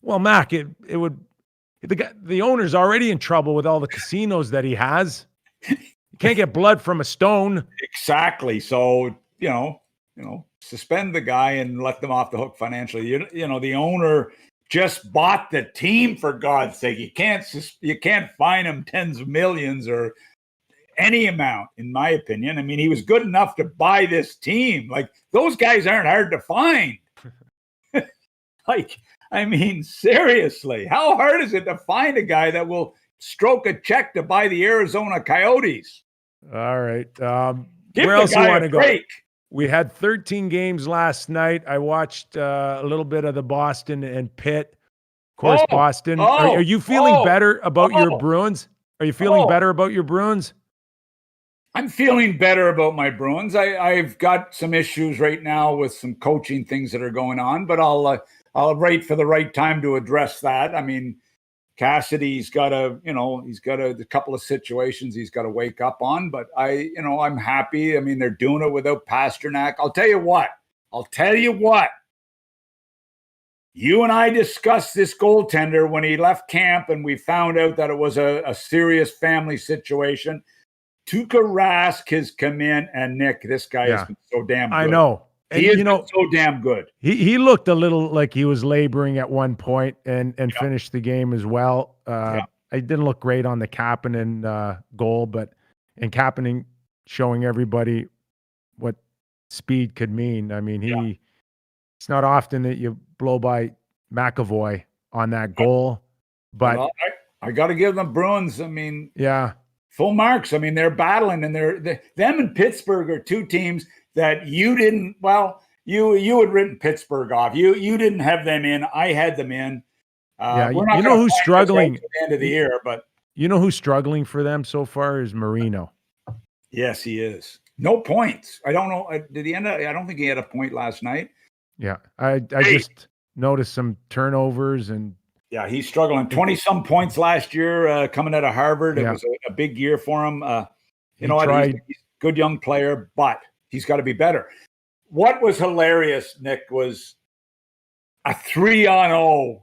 S1: Well, Mac, the owner's already in trouble with all the casinos that he has. You can't get blood from a stone.
S2: Exactly. So, suspend the guy and let them off the hook financially. The owner just bought the team, for God's sake. You can't fine him tens of millions or any amount, in my opinion. I mean, he was good enough to buy this team. Like, those guys aren't hard to find. Seriously, how hard is it to find a guy that will stroke a check to buy the Arizona Coyotes?
S1: All right.
S2: Give
S1: where
S2: the
S1: else you
S2: guy
S1: want
S2: a
S1: to go?
S2: break.
S1: We had 13 games last night. I watched a little bit of the Boston and Pitt. Of course, Boston. Are you feeling better about your Bruins? Are you feeling better about your Bruins?
S2: I'm feeling better about my Bruins. I've got some issues right now with some coaching things that are going on, but I'll wait for the right time to address that. I mean, Cassidy's got a couple of situations he's got to wake up on, but I'm happy. I mean, they're doing it without Pasternak. I'll tell you what. You and I discussed this goaltender when he left camp, and we found out that it was a serious family situation. Tuukka Rask has come in, and Nick, this guy has been so damn good.
S1: I know.
S2: He has been so damn good.
S1: He looked a little like he was laboring at one point and finished the game as well. I didn't look great on the Kapanen goal, and Kapanen showing everybody what speed could mean. I mean, it's not often that you blow by McAvoy on that goal, but
S2: I got to give them Bruins. I mean, full marks. I mean, they're battling, and them and Pittsburgh are two teams that you didn't. Well, you had written Pittsburgh off. You didn't have them in. I had them in.
S1: You know who's struggling
S2: at the end of the year, but
S1: you know who's struggling for them so far is Marino.
S2: Yes, he is. No points. I don't know. Did he end up? I don't think he had a point last night.
S1: Yeah, I just noticed some turnovers and.
S2: Yeah, he's struggling. 20-some points last year coming out of Harvard. It was a big year for him. He's a good young player, but he's got to be better. What was hilarious, Nick, was a 3-on-0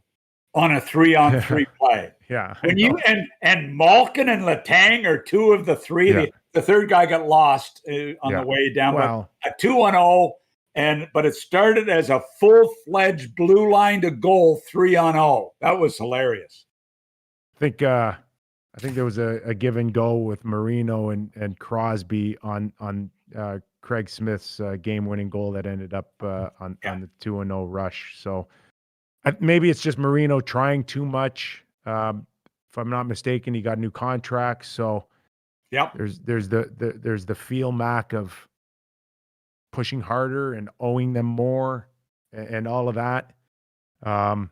S2: on a 3-on-3 play.
S1: Yeah.
S2: When you and Malkin and Letang are two of the three.
S1: Yeah.
S2: The third guy got lost on the way down.
S1: Wow.
S2: But a 2-on-0. But it started as a full-fledged blue line to goal 3-on-0. That was hilarious.
S1: I think there was a give and go with Marino and Crosby on Craig Smith's game-winning goal that ended up on the 2-0 rush. So maybe it's just Marino trying too much. If I'm not mistaken, he got a new contract. So there's the feel, Mac, of pushing harder and owing them more and all of that. They're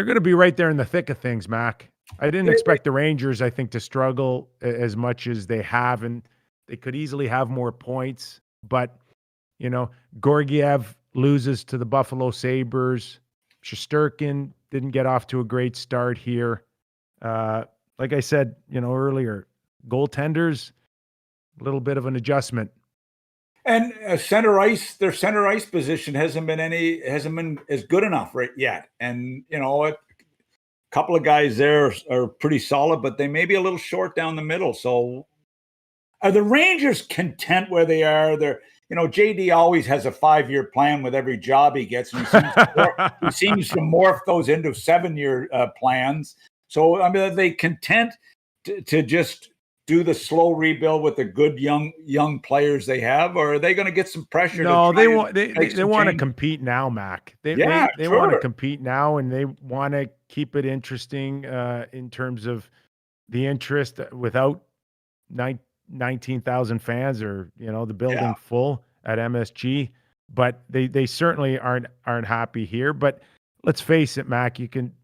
S1: going to be right there in the thick of things, Mac. I didn't expect the Rangers, I think, to struggle as much as they have, and they could easily have more points. But, Georgiev loses to the Buffalo Sabres. Shesterkin didn't get off to a great start here. Like I said, earlier, goaltenders, a little bit of an adjustment.
S2: And their center ice position hasn't been as good enough yet. And a couple of guys there are pretty solid, but they may be a little short down the middle. So are the Rangers content where they are? JD always has a 5-year plan with every job he gets, and he seems to morph those into 7-year plans. So, I mean, are they content to just do the slow rebuild with the good young players they have, or are they going to get some pressure?
S1: No, they want to compete now, Mac. They want to compete now, and they want to keep it interesting in terms of the interest without 19,000 fans or the building full at MSG. But they certainly aren't happy here. But let's face it, Mac.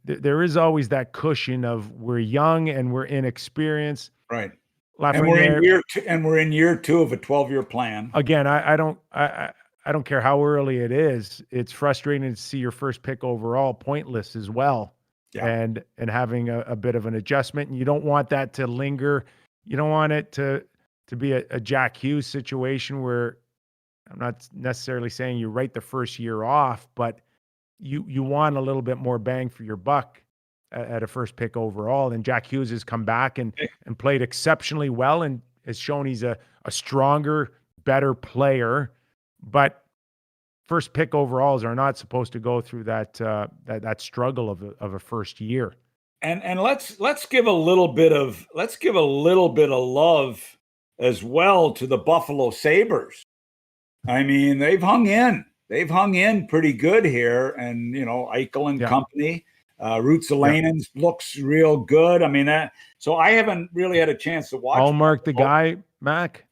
S1: There is always that cushion of we're young and we're inexperienced,
S2: right? And we're in year 2 of a 12-year plan.
S1: Again, I don't care how early it is. It's frustrating to see your first pick overall pointless as well, and having a bit of an adjustment. And you don't want that to linger. You don't want it to be a Jack Hughes situation where I'm not necessarily saying you write the first year off, but you want a little bit more bang for your buck at a first pick overall. And Jack Hughes has come back and played exceptionally well and has shown he's a stronger, better player. But first pick overalls are not supposed to go through that struggle of a first year.
S2: And let's give a little bit of love as well to the Buffalo Sabres. I mean, they've hung in pretty good here, and Eichel and company. Ruotsalainen looks real good. I mean, so I haven't really had a chance to watch.
S1: Allmark the guy, Mac?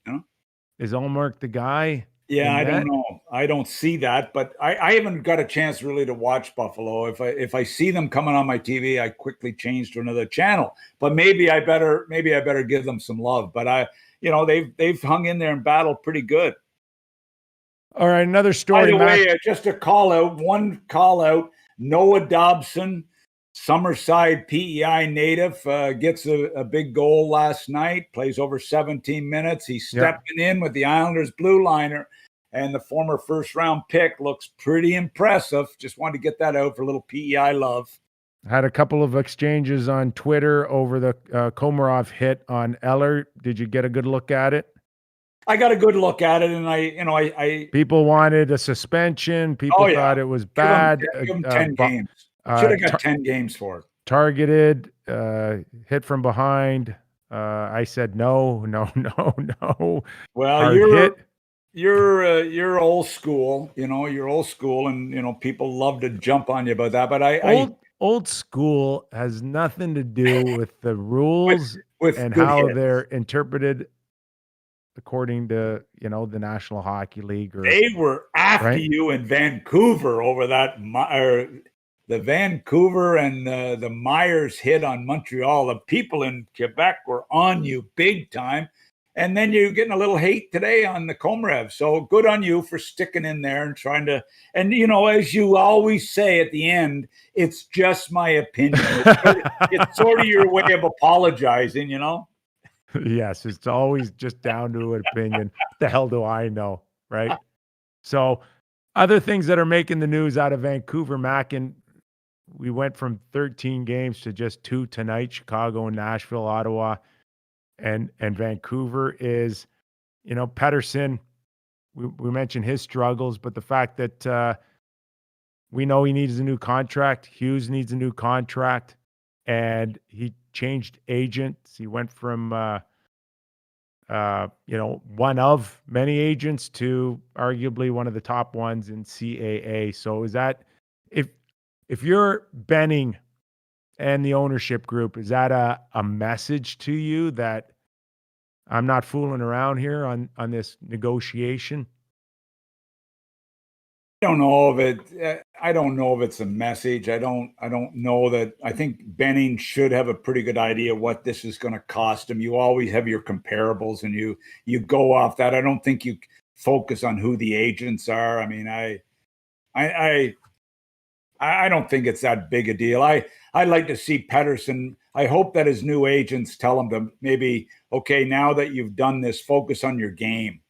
S1: Is Allmark the guy?
S2: Yeah, I don't know. I don't see that, but I haven't got a chance really to watch Buffalo. If I see them coming on my TV, I quickly change to another channel. But maybe I better give them some love. But they've hung in there and battled pretty good.
S1: All right, another story.
S2: By the way, just one call out. Noah Dobson, Summerside PEI native, gets a big goal last night, plays over 17 minutes. He's stepping in with the Islanders blue liner, and the former first-round pick looks pretty impressive. Just wanted to get that out for a little PEI love.
S1: Had a couple of exchanges on Twitter over the Komarov hit on Eller. Did you get a good look at it?
S2: I got a good look at it, and I
S1: people wanted a suspension. People thought it was bad.
S2: Give him 10 games. Should have got 10 games for it.
S1: Targeted, hit from behind. I said no.
S2: Well, you're old school. You're old school, and people love to jump on you about that. But
S1: old school has nothing to do with the rules and how they're interpreted. According to the National Hockey League,
S2: they were after you in Vancouver over that, the Vancouver and the Myers hit on Montreal. The people in Quebec were on you big time, and then you're getting a little hate today on the Komarov. So good on you for sticking in there and trying to. And as you always say at the end, it's just my opinion. It's sort of your way of apologizing,
S1: Yes, it's always just down to an opinion. What the hell do I know, right? So other things that are making the news out of Vancouver, Mac, and we went from 13 games to just 2 tonight, Chicago and Nashville, Ottawa, and Vancouver is, Pettersson, we mentioned his struggles, but the fact that we know he needs a new contract, Hughes needs a new contract, and he changed agents. He went from, one of many agents to arguably one of the top ones in CAA. So is that, if you're Benning and the ownership group, is that a message to you that I'm not fooling around here on this negotiation?
S2: I don't know if it's a message. I don't know that. I think Benning should have a pretty good idea what this is going to cost him. You always have your comparables and you go off that. I don't think you focus on who the agents are. I mean, I don't think it's that big a deal. I'd like to see Pettersson. I hope that his new agents tell him to maybe, okay, now that you've done this, focus on your game.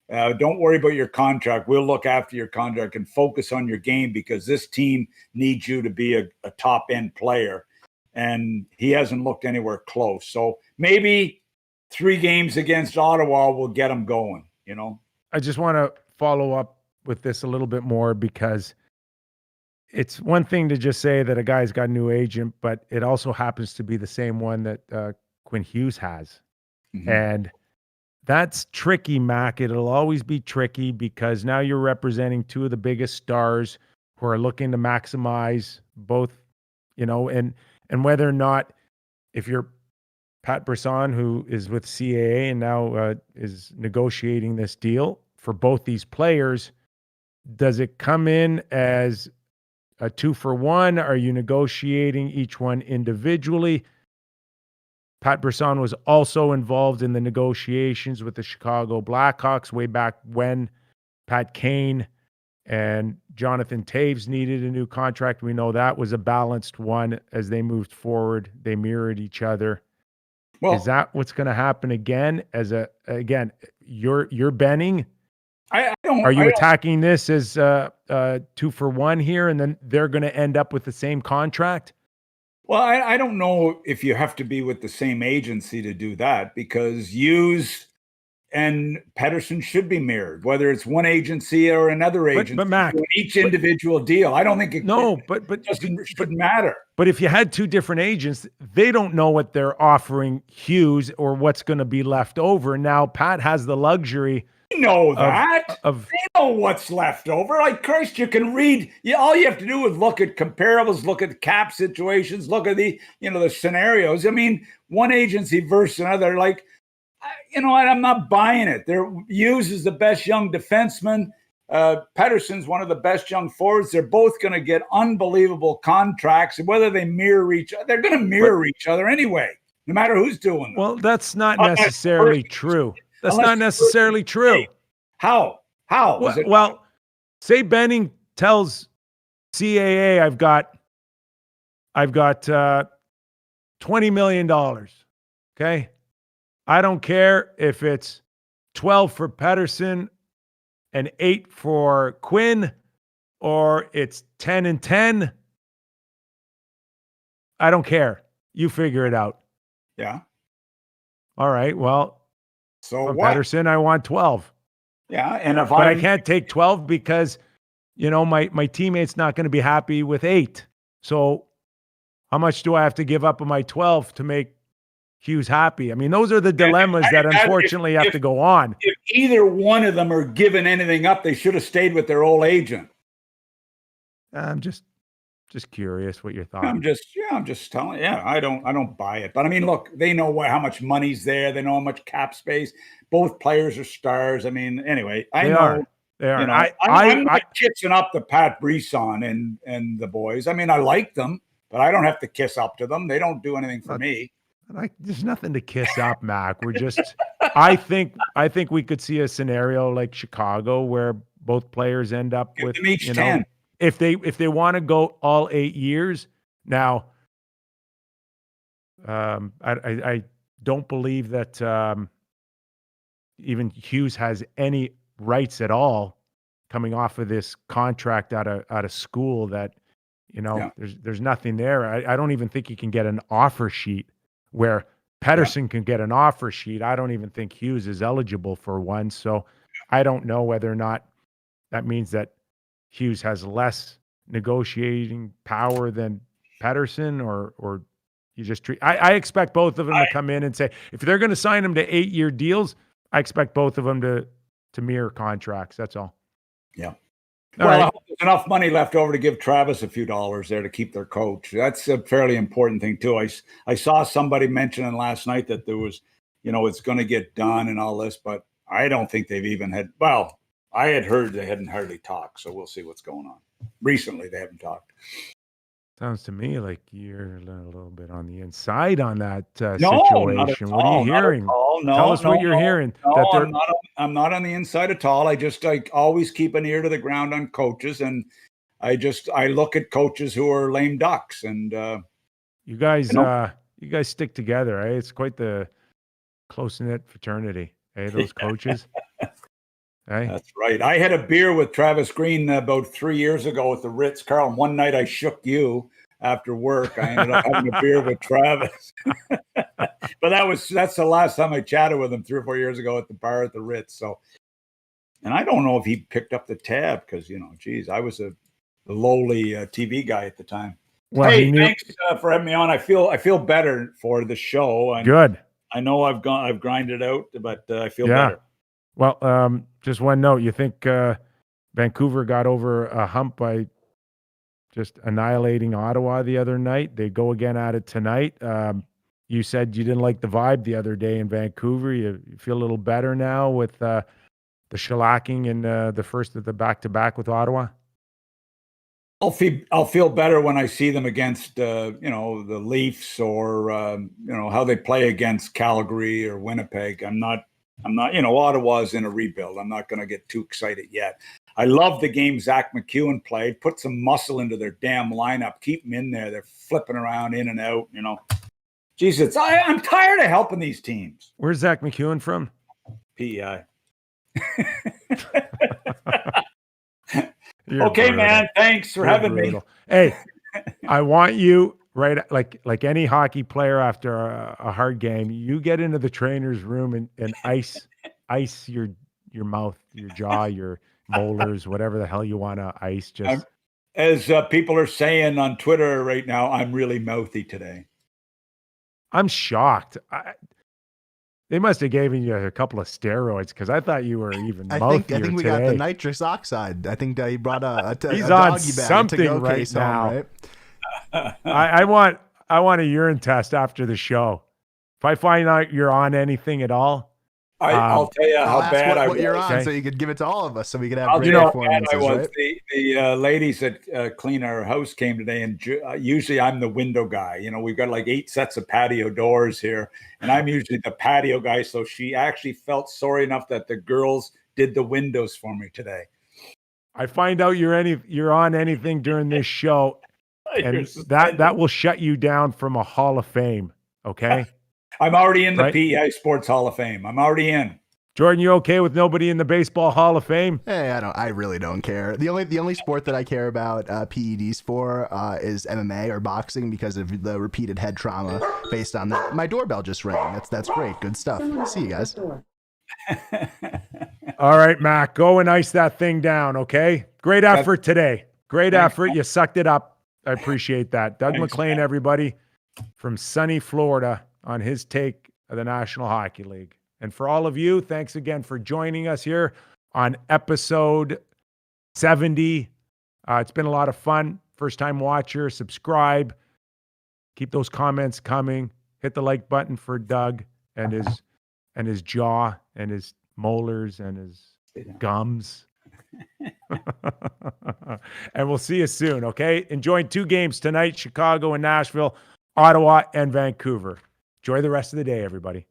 S2: Don't worry about your contract. We'll look after your contract and focus on your game, because this team needs you to be a top-end player. And he hasn't looked anywhere close. So maybe 3 games against Ottawa will get him going,
S1: I just want to follow up with this a little bit more because it's one thing to just say that a guy's got a new agent, but it also happens to be the same one that Quinn Hughes has.
S2: Mm-hmm.
S1: And that's tricky, Mac. It'll always be tricky because now you're representing two of the biggest stars who are looking to maximize both, and whether or not, if you're Pat Brisson, who is with CAA and now is negotiating this deal for both these players, does it come in as a 2-for-1? Are you negotiating each one individually? Pat Brisson was also involved in the negotiations with the Chicago Blackhawks way back when Pat Kane and Jonathan Taves needed a new contract. We know that was a balanced one as they moved forward. They mirrored each other. Well, is that what's going to happen again? You're Benning. Are you attacking this as 2-for-1 here, and then they're going to end up with the same contract?
S2: Well, I don't know if you have to be with the same agency to do that, because Hughes and Pettersson should be mirrored, whether it's one agency or another agency.
S1: But Mac,
S2: each individual deal, I don't think it shouldn't matter.
S1: But if you had two different agents, they don't know what they're offering Hughes or what's going to be left over. Now Pat has the luxury.
S2: They know what's left over. Like Christ, you can read. All you have to do is look at comparables, look at cap situations, look at the scenarios. I mean, one agency versus another. Like, I'm not buying it. Hughes is the best young defenseman. Pettersson's one of the best young forwards. They're both going to get unbelievable contracts. And whether they mirror each other, they're going to mirror each other anyway, no matter who's doing them.
S1: Well, that's not necessarily true. That's not necessarily true.
S2: How?
S1: Well, say Benning tells CAA, I've got $20 million. Okay. I don't care if it's 12 for Pettersson and 8 for Quinn, or it's 10 and 10. I don't care. You figure it out.
S2: Yeah.
S1: All right. Well,
S2: so
S1: from
S2: what?
S1: Pettersson, I want 12.
S2: Yeah. And
S1: I can't take 12 because, my teammate's not going to be happy with 8. So how much do I have to give up on my 12 to make Hughes happy? I mean, those are the dilemmas that unfortunately have to go on.
S2: If either one of them are giving anything up, they should have stayed with their old agent.
S1: I'm just curious what your thoughts.
S2: I'm just telling. Yeah, I don't buy it. But I mean, look, they know how much money's there. They know how much cap space. Both players are stars. I mean, anyway, They are. I'm not kissing up to Pat Brisson and the boys. I mean, I like them, but I don't have to kiss up to them. They don't do anything for me.
S1: There's nothing to kiss up, Mac. We're just. I think we could see a scenario like Chicago where both players end up with
S2: each 10.
S1: If they want to go all 8 years. Now, I don't believe that even Hughes has any rights at all coming off of this contract out of school. That there's nothing there. I don't even think he can get an offer sheet where Pettersson can get an offer sheet. I don't even think Hughes is eligible for one. So I don't know whether or not that means that Hughes has less negotiating power than Pettersson, or you just treat. I expect both of them to come in and say, if they're going to sign them to 8-year deals, I expect both of them to mirror contracts. That's all.
S2: Yeah. I hope there's enough money left over to give Travis a few dollars there to keep their coach. That's a fairly important thing too. I saw somebody mentioning last night that there was, it's going to get done and all this, but I don't think they've even had. Well, I had heard they hadn't hardly talked, so we'll see what's going on. Recently, they haven't talked.
S1: Sounds to me like you're a little bit on the inside on that
S2: No,
S1: situation. What are you hearing? Tell us what you're hearing.
S2: I'm not on the inside at all. I always keep an ear to the ground on coaches, and I look at coaches who are lame ducks. And
S1: you guys stick together, eh? It's quite the close-knit fraternity, eh? Those coaches. Hey.
S2: That's right. I had a beer with Travis Green about 3 years ago at the Ritz, Carl. One night I shook you after work. I ended up having a beer with Travis. But that's the last time I chatted with him 3 or 4 years ago at the bar at the Ritz. So And I don't know if he picked up the tab because, geez, I was a lowly TV guy at the time. Well, hey, thanks for having me on. I feel better for the show.
S1: Good.
S2: I know I've grinded out, but I feel better.
S1: Well, just one note. You think Vancouver got over a hump by just annihilating Ottawa the other night? They go again at it tonight. You said you didn't like the vibe the other day in Vancouver. You feel a little better now with the shellacking in the first of the back-to-back with Ottawa?
S2: I'll feel better when I see them against the Leafs or how they play against Calgary or Winnipeg. I'm not Ottawa's in a rebuild. I'm not going to get too excited yet. I love the game Zach McEwen played. Put some muscle into their damn lineup. Keep them in there. They're flipping around in and out. Jesus, I'm tired of helping these teams.
S1: Where's Zach McEwen from?
S2: PEI. Okay, brutal. Man. Thanks for having me.
S1: Hey, I want you like any hockey player after a hard game. You get into the trainer's room and ice your mouth, your jaw, your molars, whatever the hell you want to ice. Just
S2: as people are saying on Twitter right now, I'm really mouthy today.
S1: I'm shocked. They must have given you a couple of steroids because I thought you were even mouthier today.
S3: I think we got the nitrous oxide. I think he brought
S1: He's
S3: a
S1: on
S3: doggy bag
S1: something right now.
S3: Home, right?
S1: I want a urine test after the show. If I find out you're on anything at all,
S2: I'll tell you how bad I was.
S3: What you're on, so you could give it to all of us, so we could have great performances.
S2: I was.
S3: Right?
S2: The ladies that clean our house came today, and usually I'm the window guy. We've got like 8 sets of patio doors here, and I'm usually the patio guy. So she actually felt sorry enough that the girls did the windows for me today.
S1: I find out you're on anything during this show, and that will shut you down from a Hall of Fame. Okay.
S2: I'm already in the PEI Sports Hall of Fame. I'm already in.
S1: Jordan, you okay with nobody in the Baseball Hall of Fame?
S3: Hey, I really don't care. The only sport that I care about PEDs for is MMA or boxing because of the repeated head trauma based on that. My doorbell just rang. That's great. Good stuff. See you guys.
S1: All right, Mac, go and ice that thing down, okay? Great effort today. Great effort. You sucked it up. I appreciate that. Doug Maclean, everybody, from sunny Florida, on his take of the National Hockey League. And for all of you, thanks again for joining us here on episode 70. It's been a lot of fun. First-time watcher, subscribe. Keep those comments coming. Hit the like button for Doug and his jaw and his molars and his gums. And we'll see you soon, okay? Enjoying 2 games tonight, Chicago and Nashville, Ottawa and Vancouver. Enjoy the rest of the day, everybody.